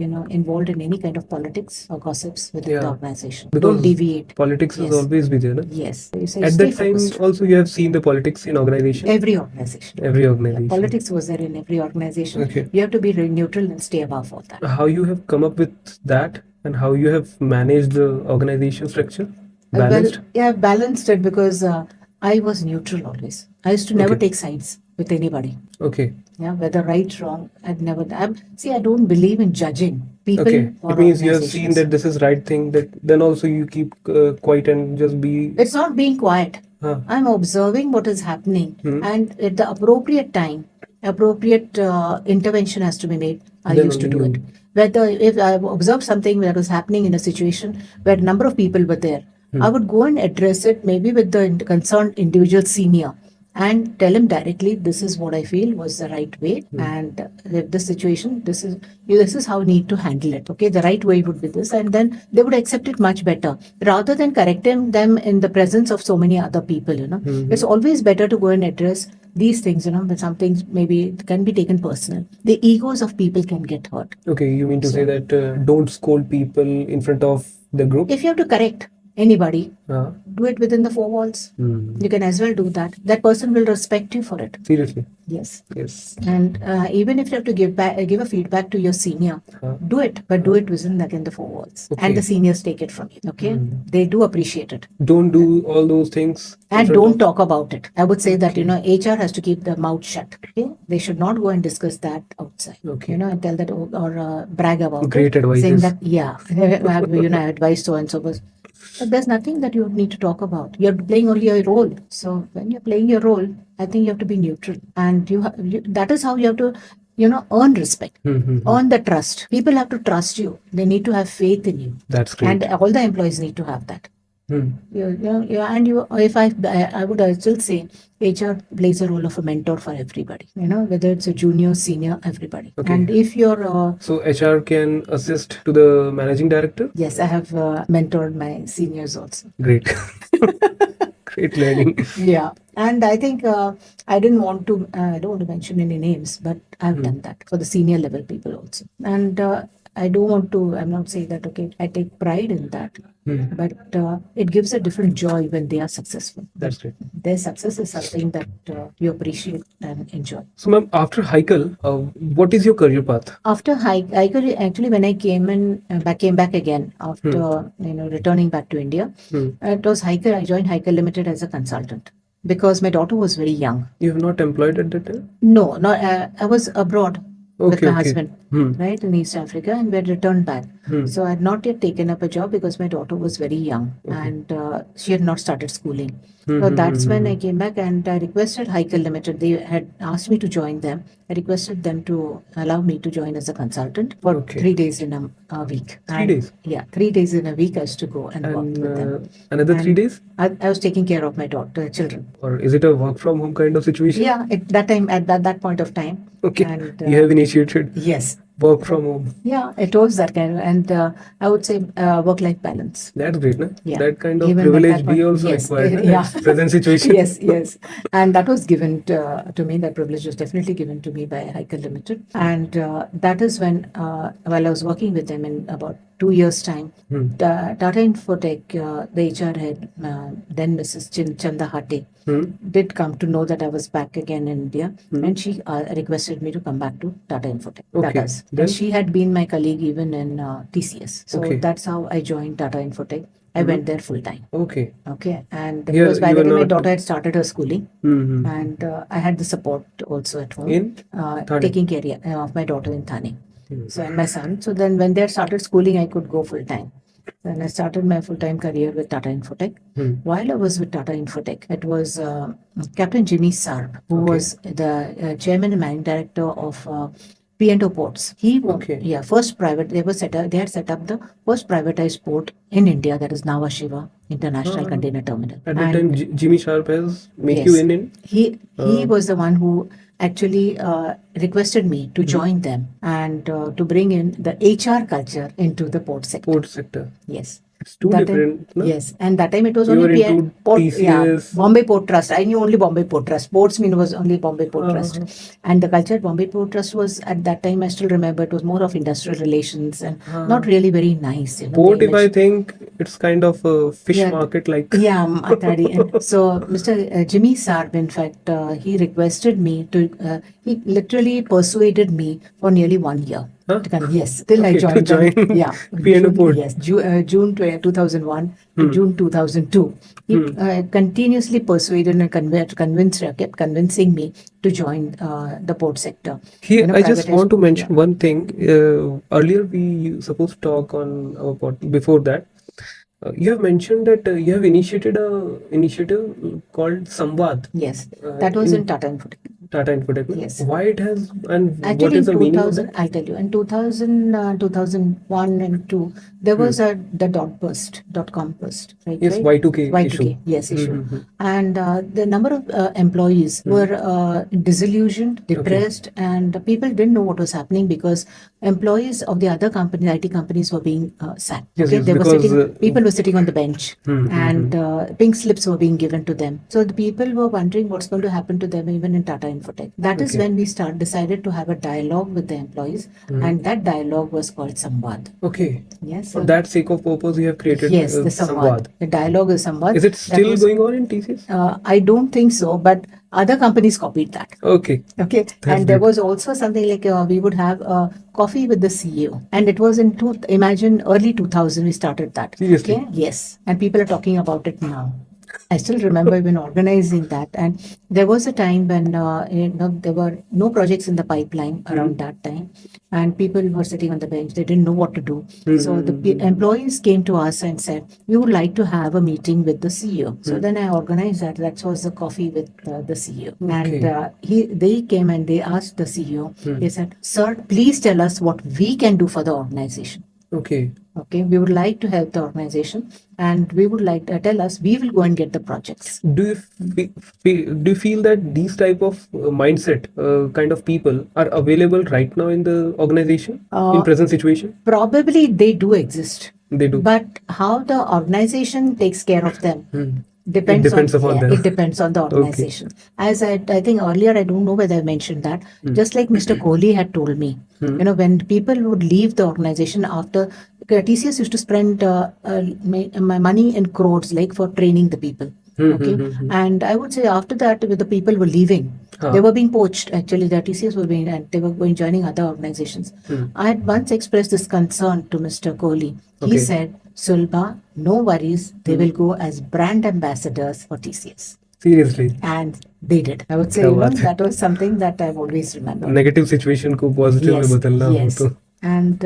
involved in any kind of politics or gossips within the organization. Don't deviate. Politics has always been there. No? Yes. At that time, also you have seen the politics in organization. Every organization. Yeah, politics was there in every organization. Okay. You have to be neutral and stay above all that. How you have come up with that, and how you have managed the organization structure? Balanced? Balanced it because I was neutral always. I used to never take sides with anybody. Okay. Yeah, whether right, wrong, I'd never. I don't believe in judging people. Okay. Or It means you have organizations. seen that this is right thing. That then also you keep quiet and just be. It's not being quiet. Huh. I'm observing what is happening, and at the appropriate time, appropriate intervention has to be made. I Then used to do only it. Whether if I observed something that was happening in a situation where a number of people were there, I would go and address it maybe with the concerned individual senior and tell him directly, this is what I feel was the right way, and this situation, this is how I need to handle it. Okay, the right way would be this, and then they would accept it much better rather than correcting them in the presence of so many other people. It's always better to go and address these things. But some things maybe can be taken personal. The egos of people can get hurt. Okay, you mean to say that don't scold people in front of the group? If you have to correct anybody, Uh, do it within the four walls. You can as well do that. That person will respect you for it. seriously? Yes. Yes. And even if you have to give a feedback to your senior, do it, but do it within the four walls. Okay. And the seniors take it from you. Okay, they do appreciate it. Don't do all those things. in And front don't of- talk about it. I would say that HR has to keep their mouth shut. Okay, they should not go and discuss that outside. Okay. And tell that or brag about Great it, saying advices. that I have advice so and so. But there's nothing that you need to talk about. You're playing only a role. So when you're playing your role, I think you have to be neutral, and that is how you have to, earn respect, earn the trust. People have to trust you. They need to have faith in you, That's great. and all the employees need to have that. If I would still say HR plays a role of a mentor for everybody, whether it's a junior, senior, everybody. Okay. And if you're, So HR can assist to the managing director? yes, I have mentored my seniors also. Great. Great learning. Yeah. And I think I don't want to mention any names, but I've done that for the senior level people also. And I'm not saying that, okay, I take pride in that, but it gives a different joy when they are successful. That's great. Their success is something that you appreciate and enjoy. So, ma'am, after Heikel, what is your career path? After actually, when I came back again after returning back to India, it was Heikel. I joined Heikel Limited as a consultant because my daughter was very young. You have not employed at that time? No, I was abroad with my Okay. husband, right, in East Africa, and we had returned back. So I had not yet taken up a job because my daughter was very young and she had not started schooling. So that's when I came back and I requested Heikel Limited. They had asked me to join them. I requested them to allow me to join as a consultant for 3 days in a week. 3 days? Yeah, 3 days in a week I used to go and work And with them. another 3 days? I was taking care of my children. Or is it a work from home kind of situation? Yeah, at that point of time. Okay. And, you have initiated yes. work from home. Yeah, it was that kind of, and I would say work-life balance. That's great, no? Yeah. That kind of Even at privilege that we point- also yes, required, no? yeah. At present situation. Yes. And that was given to me, that privilege was definitely given to me by Heikel Limited. And that is when, while I was working with them in about 2 years' time, Tata Infotech, the HR head, then Mrs. Chanda Hate, did come to know that I was back again in India, and she requested me to come back to Tata Infotech. Okay. Tatas. Then- And she had been my colleague even in TCS. So Okay. that's how I joined Tata Infotech. I went there full time. Okay. Okay, and Here because by you the were time my not- daughter had started her schooling, Mm-hmm. and I had the support also at home, In Thane? taking care of my daughter in Thane. So and my son. So then when they started schooling, I could go full time. Then I started my full time career with Tata Infotech. While I was with Tata Infotech, it was Captain Jimmy Sarb, who was the chairman and managing director of P&O Ports. First private. They had set up the first privatized port in India, that is Nhava Sheva International Container Terminal. at that And- time, Jimmy Sharp has make Yes. you in? He was the one who actually requested me to join them and to bring in the HR culture into the port sector. Port sector. Yes. It's too That different. time, no? yes, and that time it was You only were into Port, TCS. Bombay Port Trust. I knew only Bombay Port Trust. Ports mean was only Bombay Port Trust, and the culture at Bombay Port Trust was at that time. I still remember it was more of industrial relations and not really very nice. Port, the if I image. think, it's kind of a fish Yeah. market like. Yeah, Atadi. And so Mr. Jimmy Sarb, in fact, he requested me to, he literally persuaded me for nearly 1 year. Huh? To come. Yes, till I Okay, to joined them. join Yeah. P&O Port. Yes, June 2001 to June 2002. He continuously persuaded and kept convincing me to join the port sector. Here, I just privatized want to port, mention yeah. one thing. Earlier, we supposed to talk on our before that. You have mentioned that you have initiated a initiative called Samvad. Yes, that was in- in Tata Infotech. Tata Infotech. Yes. Why it has, and what Actually, is the in meaning of 2000, that? I'll tell you, in 2000, 2001 and 2, there was the dot com burst, right? Yes, right? Y2K issue. Y2K, yes, issue. Mm-hmm. And the number of employees were disillusioned, depressed, and people didn't know what was happening because employees of the other company, IT companies, were being sacked. Yes, Okay, yes, they were because sitting, people were sitting on the bench, Hmm, hmm, and pink slips were being given to them. So the people were wondering what's going to happen to them, even in Tata Infotech. That is Okay. when we decided to have a dialogue with the employees, and that dialogue was called Samvad. okay. Yes. For that sake of purpose, you have created Yes, the Samvad. Samvad. The dialogue is Samvad. Is it That still was- going on in TCS? I don't think so, but other companies copied that. Okay. Okay, That's and there great. was also something like we would have coffee with the CEO, and it was in imagine early 2000 we started that. Seriously? Okay, yes, and people are talking about it now. I still remember when organizing that, and there was a time when there were no projects in the pipeline around that time, and people were sitting on the bench. They didn't know what to do. So the employees came to us and said, "We would like to have a meeting with the CEO." So then I organized that. That was the coffee with the CEO, and they came and they asked the CEO. They said, "Sir, please tell us what we can do for the organization." Okay. Okay, we would like to help the organization, and we would like to tell us we will go and get the projects. Do you do you feel that these type of mindset kind of people are available right now in the organization in present situation? Probably they do exist, They do. but how the organization takes care of them Depends upon them. It depends on the organization. As I think earlier, I don't know whether I mentioned that. Just like Mr. Kohli had told me, when people would leave the organization after TCS used to spend my money in crores, like for training the people. Okay, and I would say after that, with the people were leaving, they were being poached. Actually, the TCS were being, and they were going joining other organizations. I had once expressed this concern to Mr. Kohli. He said, "Sulbha, no worries, they will go as brand ambassadors for TCS." Seriously. And they did. I would say, क्या बात है? that was something that I've always remembered. Negative situation को positive में बदलना हो yes. तो And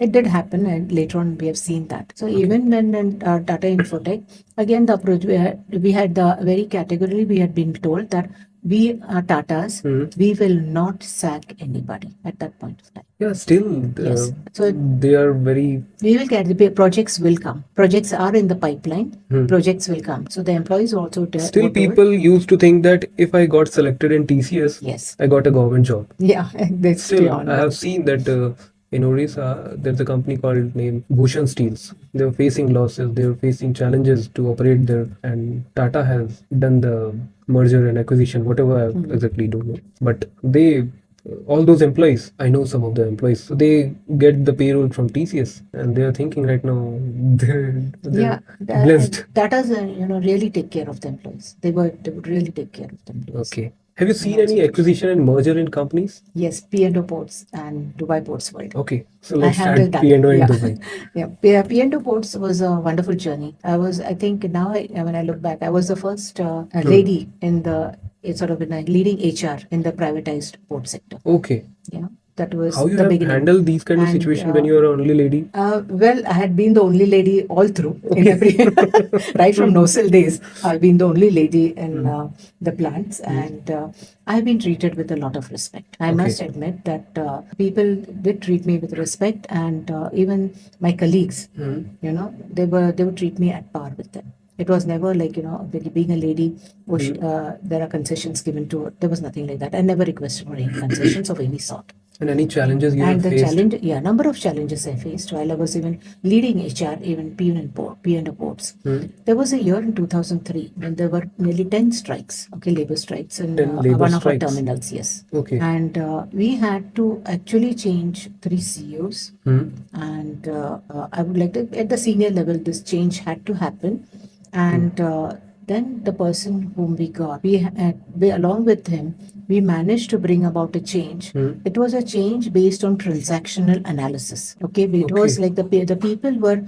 it did happen, and later on we have seen that. So even when in Tata Infotech, again the approach we had the very categorically we had been told that we are Tatas, we will not sack anybody at that point of time. yeah, still Yes. So they are very we will get the projects will come. Projects are in the pipeline. Projects will come. So the employees also still were told, people used to think that if I got selected in TCS, yes, I got a government job. yeah, they stay Still, on. I have seen that in Orissa, there's a company called named Bhushan Steels. They were facing losses, they were facing challenges to operate there, and Tata has done the merger and acquisition, whatever I exactly don't know. But they, all those employees, I know some of the employees, so they get the payroll from TCS, and they are thinking right now they're blessed. Tatas, really take care of the employees. They would really take care of the employees. Okay. Have you seen any acquisition and merger in companies? Yes, P&O Ports and Dubai Ports World. Okay, so I let's handled start that. P&O in Yeah. Dubai. Yeah, P&O Ports was a wonderful journey. I think now when I look back, I was the first lady in the leading HR in the privatized port sector. Okay. Yeah, that was How you the have beginning. handled these kind of And, situation when you are only lady? Well, I had been the only lady all through in every right from no-sell days. I've been the only lady in the plants, and I've been treated with a lot of respect. I must admit that people did treat me with respect, and even my colleagues, they would treat me at par with them. It was never like, being a lady, there are concessions given to her. There was nothing like that. I never requested for any concessions of any sort. And any challenges you And have the faced? number of challenges I faced while I was even leading HR, even P&O Ports. There was a year in 2003 when there were nearly 10 strikes, labor strikes in 10 labor one of our strikes. terminals, yes. Okay. And we had to actually change 3 CEOs. And I would like to, at the senior level, this change had to happen. And then the person whom we got, we along with him, we managed to bring about a change. It was a change based on transactional analysis. Okay, it was like the people were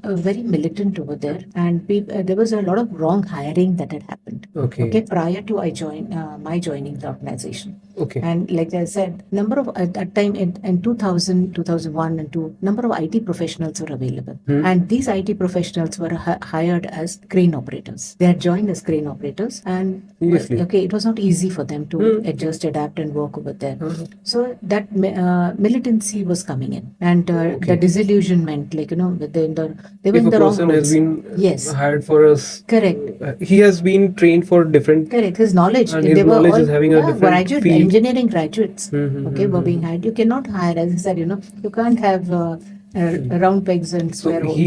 very militant over there, and there was a lot of wrong hiring that had happened. Okay. Prior to my joining the organization. Okay. And like I said, number of at that time in 2000, 2001 and 2, number of IT professionals were available. And these IT professionals were hired as crane operators. They had joined as crane operators, and Seriously? okay, it was not easy for them to adjust, adapt, and work over there. So that militancy was coming in, and the disillusionment, like they were If in a the wrong person has roles. been Yes. hired for us, Correct. he has been trained for different. Correct. His knowledge, And they his were knowledge all is having a different graduate field. engineering graduates. Okay, were being hired. You cannot hire, as I said, you can't have round pegs and So square holes.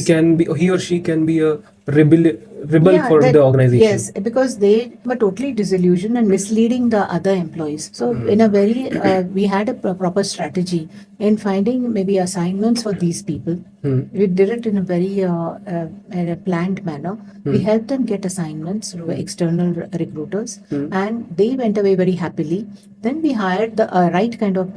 he or she can be a rebel Yeah, for the organization. Yes, because they were totally disillusioned and misleading the other employees. So, in a very, we had a proper strategy in finding maybe assignments for these people. We did it in a very in a planned manner. We helped them get assignments through external recruiters, and they went away very happily. Then we hired the right kind of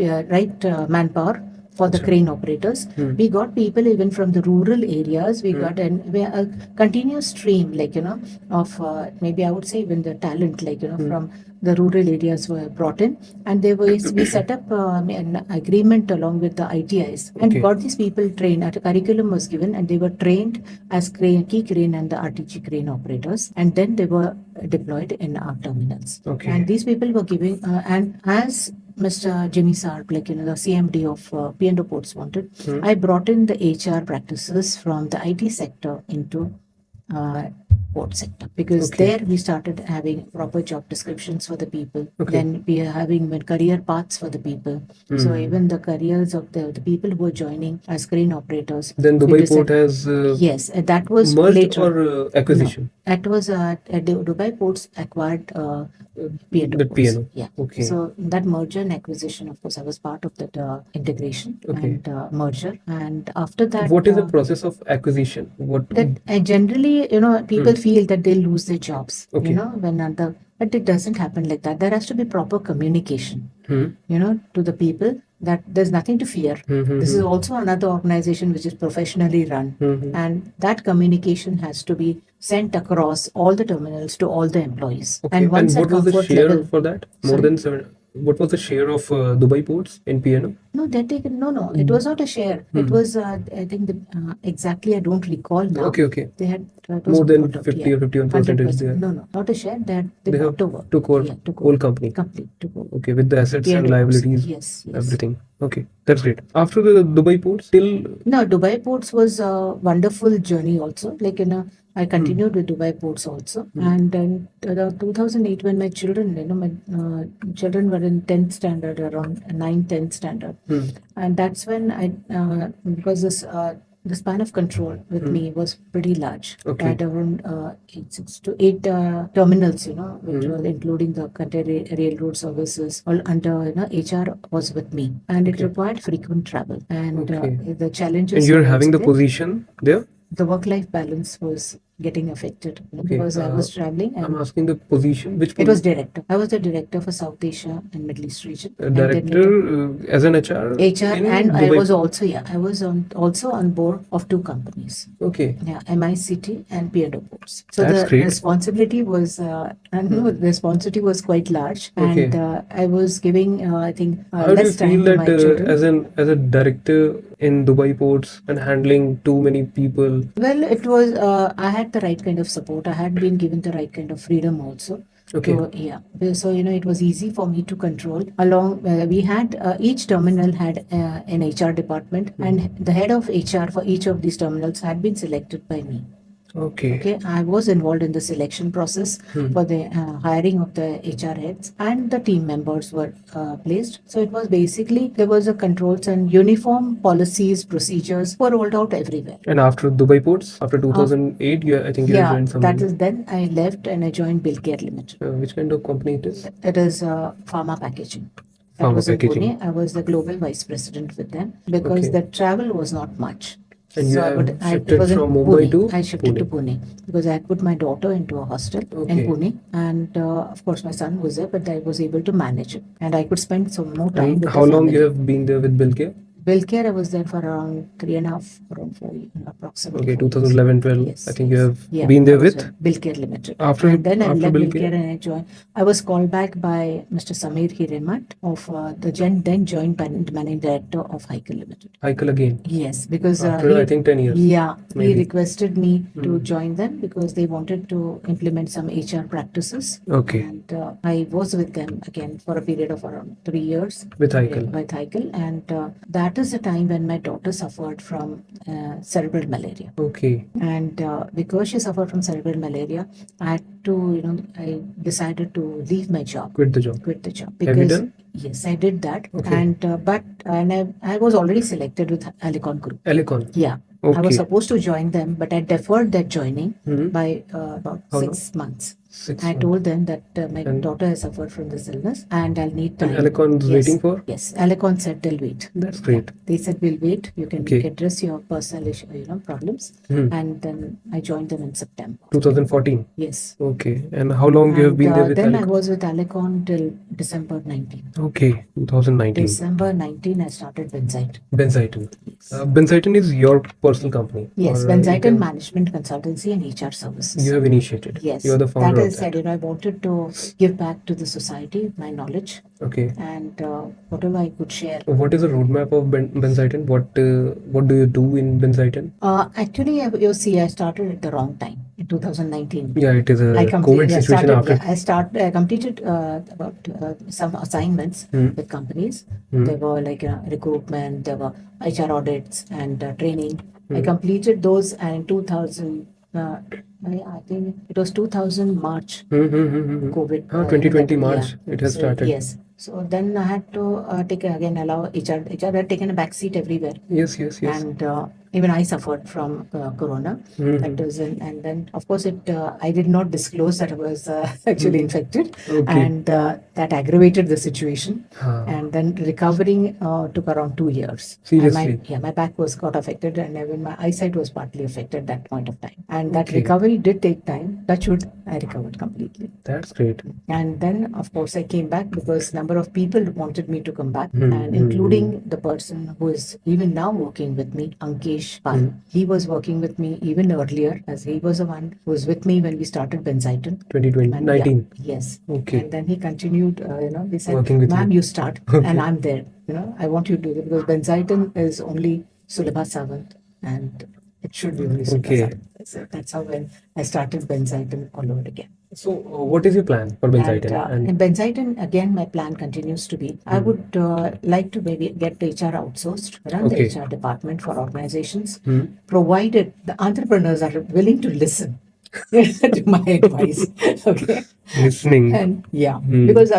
manpower for the crane operators. We got people even from the rural areas. We got a continuous stream, of maybe I would say even the talent, from the rural areas were brought in, and we set up an agreement along with the ITIs and got these people trained. A curriculum was given, and they were trained as key crane and the RTG crane operators, and then they were deployed in our terminals. Okay. And these people were giving, and as Mr. Jimmy Sarp, the CMD of P&O Ports wanted, I brought in the HR practices from the IT sector into port sector, because there we started having proper job descriptions for the people. Then we are having career paths for the people. So even the careers of the people who are joining as crane operators. Then Dubai Port has yes, that was merged later. or acquisition? No, that was Dubai Ports acquired P&O The Ports. P&O. Yeah. Okay. So that merger and acquisition, of course, I was part of that integration and merger. And after that, What is the process of acquisition? that generally, people feel that they'll lose their jobs. But it doesn't happen like that. There has to be proper communication, to the people, that there's nothing to fear. This is also another organization which is professionally run, and that communication has to be sent across all the terminals to all the employees. Okay. And once what that was the comfort share level, for that? More Sorry? than 7. What was the share of Dubai Ports in P&O? No, they're taken. No, it was not a share. It was, I think, exactly. I don't recall now. Okay. They had it was More than bought out, 50 or 51% is 100%. there. No, not a share. They They bought have over. took over whole company. Complete took over. Okay, with the assets and P&O Ports. liabilities, Yes. everything. Okay, that's great. After the Dubai Ports, till No, Dubai Ports was a wonderful journey also. I continued with Dubai Ports also. And then 2008, when my children, my children were in 10th standard, around 9th, 10th standard. And that's when because the span of control with me was pretty large. Okay. I had around 6 to 8 terminals, which were including the railroad services, all under, HR was with me. And it required frequent travel. And the challenges. and you're were having also the there. position there. The work-life balance was getting affected because I was traveling. And I'm asking the position. Which it was director. I was the director for South Asia and Middle East region. And then director as an HR. HR, in and I Dubai. was also I was also on board of 2 companies. Okay. Yeah, MICT and P&O Ports. So That's the great. responsibility was the responsibility was quite large, and I was giving I think How do you less feel time to my that children. as a director in Dubai Ports and handling too many people? Well, it was I had the right kind of support. I had been given the right kind of freedom also. Okay. So it was easy for me to control. Along, we had each terminal had an HR department, and the head of HR for each of these terminals had been selected by me. Okay. I was involved in the selection process for the hiring of the HR heads, and the team members were placed. So it was basically, there was a controls and uniform policies, procedures were rolled out everywhere. And after Dubai Ports, after 2008, I think you joined some. That is, then I left and I joined Billcare Limited. Which kind of company it is? It is pharma packaging. That Pharma was in packaging. Pune. I was the global vice president with them because Okay. the travel was not much. And you have it shifted was in from Mumbai to I shifted Pune. to Pune because I had put my daughter into a hostel in Okay. Pune, and of course my son was there, but I was able to manage it, and I could spend some more time And with how the long family. you have been there with Billcare? Belcare, I was there for around 3.5, around 4 years, approximately. Okay, 4 years. 2011, 12. Yes, I think you yes. have Yeah, been there I was with. Belcare Limited. After And then I after left Belcare? Belcare and I joined. I was called back by Mr. Samir Hiremat of then joint managing director of Heikel Limited. Heikel again. Yes, because After I think 10 years. Yeah, maybe. he requested me to join them because they wanted to implement some HR practices. Okay. And I was with them again for a period of around 3 years. With Heikel. With Heikel, and that is the time when my daughter suffered from cerebral malaria. Okay. And because she suffered from cerebral malaria, I had to, I decided to leave my job. Quit the job. Quit the job. Have you Because done? yes, I did that. Okay. And I was already selected with Alicon Group. Alicon. Yeah. I was Okay. supposed to join them, but I deferred that joining Mhm. by about How 6 months. 6 I months. told them that my And- daughter has suffered from this illness and I'll need time. And Alicon is Yes. waiting for? Yes, Alicon said they'll wait. That's great. They said we'll wait. You can Okay. address your personal issue, problems. Mhm. And then I joined them in September. 2014. Yes. Okay. And how long you have been there with then I Alicon? was with Alicon till December 19. Okay, 2019. December 19, I started Benzyte. Benzyton. Yes. Benzyton is your personal company? Yes, Or, Benzyte you can- Management Consultancy and HR Services. You have initiated. Yes, You are the founder that of is that. said. I wanted to give back to the society my knowledge Okay. and whatever I could share. What is the roadmap of Benzyton? What do you do in Benzyton? Actually, you see, I started at the wrong time in 2019. Yeah, it is a COVID situation after. I completed about some assignments with companies. There were like recruitment, there were HR audits and training. I completed those and in 2000. I think it was 2000 March. COVID. 2020 March it has started. Yes. So then I had to allow HR. HR had taken a back seat everywhere. Yes. And even I suffered from corona. That was and then of course I did not disclose that I was actually infected, Okay. and that aggravated the situation. Ah. And then recovering took around 2 years. Seriously? And my back got affected, and even my eyesight was partly affected at that point of time. And that Okay. recovery did take time. Touch wood, I recovered completely. That's great. And then, of course, I came back because number of people wanted me to come back, and including the person who is even now working with me, Ankesh Pal. He was working with me even earlier, as he was the one who was with me when we started Benzyton. 2019. Yes. Okay. And then he continued, he said, Working with ma'am, you. you start, and I'm there. I want you to do it because Benzyton is only Sulbha Sawant, and it should be only Sulbha Okay. Sawant. So that's how when I started Benzyton all over again. So, what is your plan for Benzyton? And in Benzyton, again, my plan continues to be, I would like to maybe get the HR outsourced, run Okay. the HR department for organizations, provided the entrepreneurs are willing to listen to my advice. Okay. Listening. And because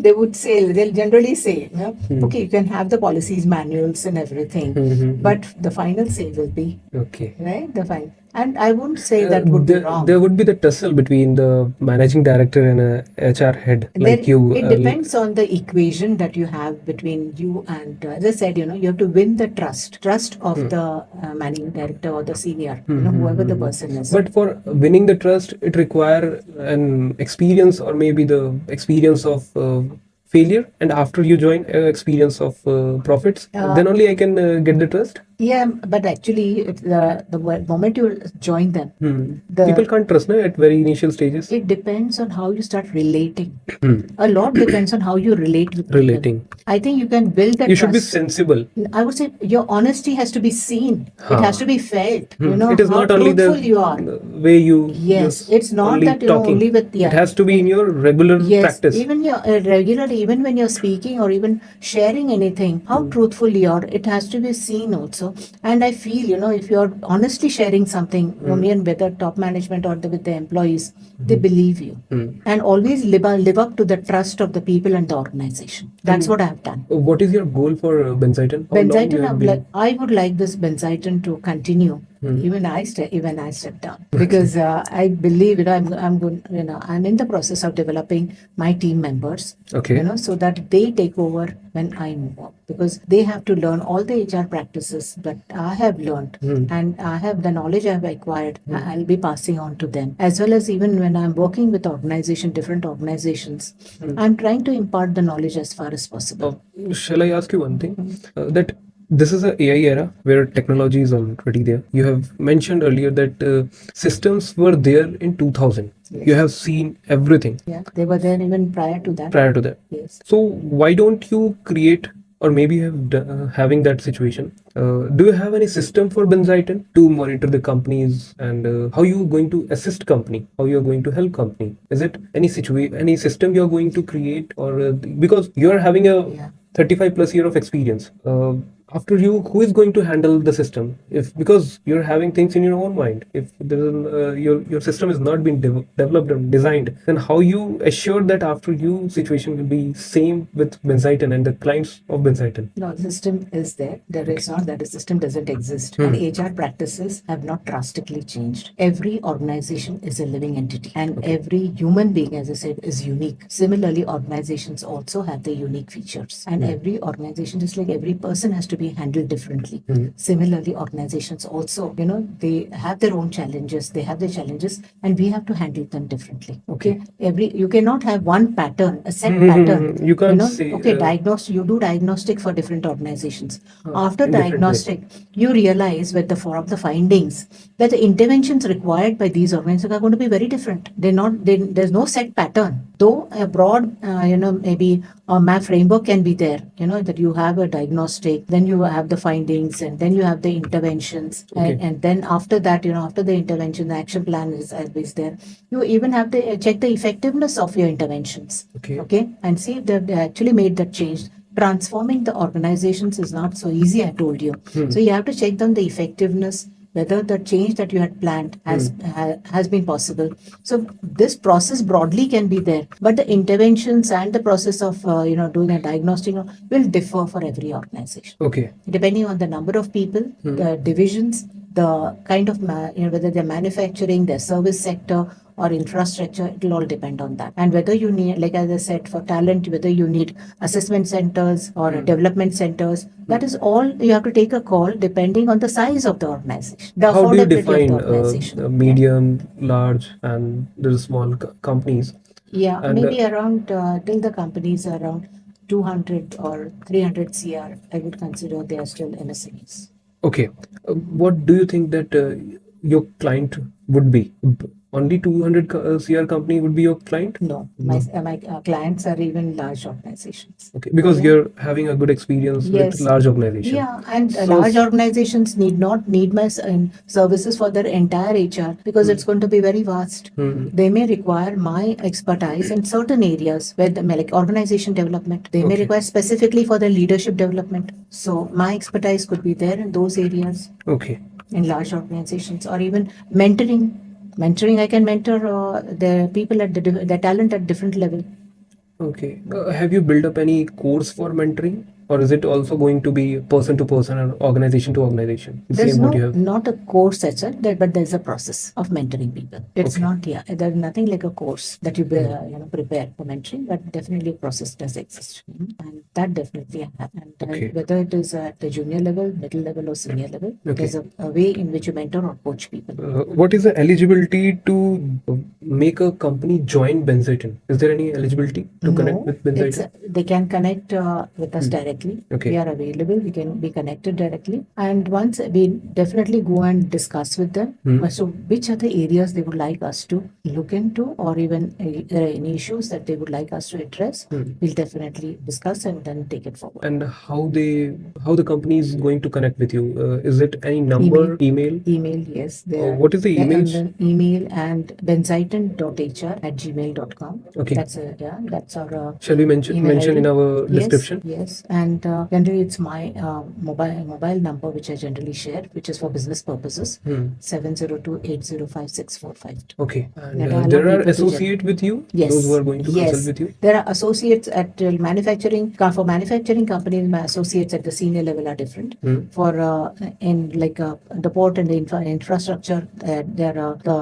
they would say, they'll generally say, okay, you can have the policies, manuals, and everything, but the final say will be Okay. right. The final, and I wouldn't say that would be wrong. There would be the tussle between the managing director and a HR head like you. It depends on the equation that you have between you and, as I said, you have to win the trust of the managing director or the senior, whoever the person is. But for winning the trust, it require an experience or maybe the experience of failure, and after you join, experience of profits. Then only I can get the trust. Yeah, but actually, the moment you join them, people can't trust na, at very initial stages. It depends on how you start relating. A lot depends on how you relate with people. Relating. I think you can build that You should be trust. sensible. I would say your honesty has to be seen. It has to be felt. It is how not only truthful you are. the way you. Yes, you're it's not only that talking. only with It has to be in your regular practice. Even your regularly, even when you're speaking or even sharing anything, how truthful you are. It has to be seen also. And I feel, if you're honestly sharing something, whether top management or with the employees, they believe you. And always live up to the trust of the people and the organization. That's what I have done. What is your goal for Benzyton? How long you have Benzyton, been- I would like this Benzyton to continue. Even I step down because I believe I'm good. I'm in the process of developing my team members. Okay. So that they take over when I move on, because they have to learn all the HR practices that I have learned, and I have the knowledge I have acquired. I'll be passing on to them, as well as even when I'm working with different organizations, I'm trying to impart the knowledge as far as possible. Shall I ask you one thing? That This is a AI era where technology is already there. You have mentioned earlier that systems were there in 2000. Yes. You have seen everything Yeah, they were there even prior to that. prior to that. Yes. So why don't you create, or maybe you have having that situation? Do you have any system for Benziton to monitor the companies, and how you going to assist company? How you are going to help company? Is it any system you are going to create, or because you are having a Yeah. 35 plus year of experience? After you, who is going to handle the system? If because you're having things in your own mind, if your system is not being developed and designed, then how you assure that after you situation will be same with Benziton and the clients of Benziton? No, the system is there. There is not that the system doesn't exist. And HR practices have not drastically changed. Every organization is a living entity, and every human being, as I said, is unique. Similarly, organizations also have their unique features, and every organization, just like every person, has to be handled differently. Similarly, organizations also, they have their own challenges. They have their challenges, and we have to handle them differently. Okay, you cannot have one pattern, a set pattern. You can't say Okay, you do diagnostic for different organizations. After in different way. diagnostic, you realize with the findings that the interventions required by these organizations are going to be very different. There's no set pattern. Though a broad, maybe a map framework can be there, that you have a diagnostic, then you have the findings, and then you have the interventions. And then after that, after the intervention, the action plan is always there. You even have to check the effectiveness of your interventions. Okay, and see if they actually made that change. Transforming the organizations is not so easy, I told you. So you have to check down the effectiveness, whether the change that you had planned has been possible. So this process broadly can be there, but the interventions and the process of doing a diagnostic will differ for every organization. Okay. Depending on the number of people, the divisions, the kind of whether they're manufacturing, their service sector, or infrastructure, it will all depend on that. And whether you need, like as I said, for talent, whether you need assessment centers or development centers, that is all you have to take a call depending on the size of the organization, the How do you affordability of define the organization. medium, large, and the small companies? Yeah, And maybe around till the companies are around 200 or 300 CR, I would consider they are still MSMEs. okay, what do you think that your client would be? Only 200 CR company would be your client? No, my clients are even large organizations. Okay, because you're having a good experience with Yes. large organization. Yeah, and So- large organizations need not need my services for their entire HR because it's going to be very vast. They may require my expertise in certain areas where like organization development. They may Okay. require specifically for their leadership development. So my expertise could be there in those areas Okay. in large organizations, or even mentoring. Mentoring, I can mentor the people at the talent at different level. Okay. Have you built up any course for mentoring, or is it also going to be person to person or organization to organization? There's Same what you have. not a course as such, but there's a process of mentoring people. It's Okay. not, yeah, there's nothing like a course that you prepare for mentoring, but definitely a process does exist. And that definitely happens. And Okay. whether it is at the junior level, middle level, or senior level, Okay. there's a way in which you mentor or coach people. What is the eligibility to make a company join Benziton? Is there any eligibility to connect with Benziton? They can connect with us directly. Okay. We are available. We can be connected directly. And once we definitely go and discuss with them. So which are the areas they would like us to look into, or even there are any issues that they would like us to address, we'll definitely discuss and then take it forward. And how the company is going to connect with you? Is it any number, email? Email, yes. What is the email? Email and benziton.hr@gmail.com. Okay. That's our Shall we mention email in ID. our Yes, description? Yes, and generally it's my mobile number which I generally share, which is for business purposes. 702-805-6452. Okay. And That I allow there are people to associate with you? Yes. Those who are going to consult with you? There are associates at manufacturing. For manufacturing companies, my associates at the senior level are different. For in like the port and the infrastructure, there are the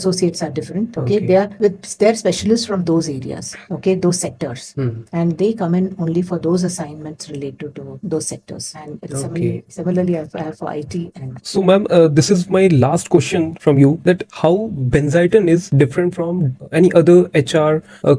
associates are different. Okay, they're specialists from those areas. Okay, those sectors, and they come in only for those assignments that's related to those sectors. And it's Okay. similarly, I have for IT and So, ma'am, this is my last question from you: that how Benziton is different from any other HR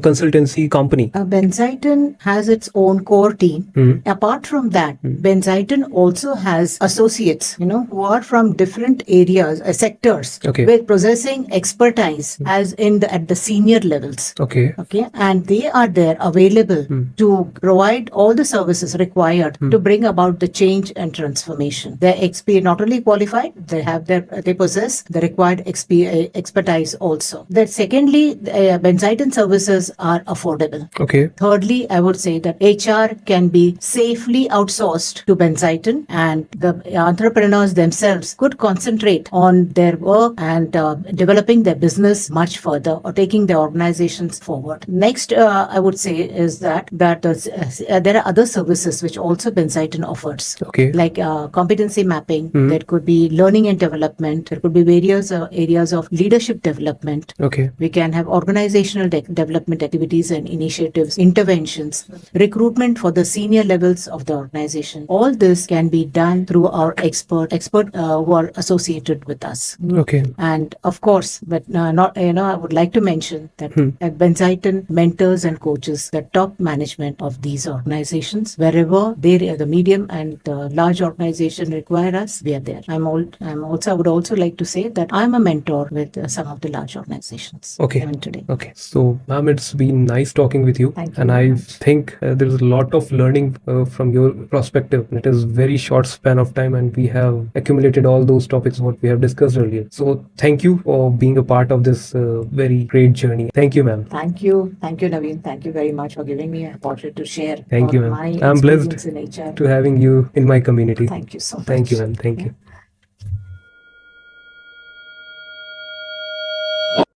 consultancy company? Benziton has its own core team. Apart from that, Benziton also has associates, who are from different areas, sectors, Okay. with possessing expertise as in at the senior levels. Okay. Okay, and they are there available to provide all the services required to bring about the change and transformation. They're not only qualified, they possess the required expertise also. That secondly, Benziton services are affordable. Okay. Thirdly, I would say that HR can be safely outsourced to Benziton, and the entrepreneurs themselves could concentrate on their work and developing their business much further or taking their organizations forward. Next, I would say is that there are other services which also Benziton offers. Okay. Like competency mapping, there could be learning and development, there could be various areas of leadership development. Okay. We can have organizational development activities and initiatives, interventions, recruitment for the senior levels of the organization. All this can be done through our expert who are associated with us. Okay. And of course, but not I would like to mention that at Benziton mentors and coaches the top management of these organizations. Wherever the medium and the large organization require us, we are there. I would also like to say that I'm a mentor with some of the large organizations. Okay. Even today. Okay. So, ma'am, it's been nice talking with you. Thank you And very I much. think there's a lot of learning from your perspective. It is very short span of time, and we have accumulated all those topics what we have discussed earlier. So, thank you for being a part of this very great journey. Thank you, ma'am. Thank you, Naveen. Thank you very much for giving me an opportunity to share Thank you, all ma'am. my I'm experience blessed in HR. to having you in my community. Thank you so much. Thank you, ma'am. Thank you.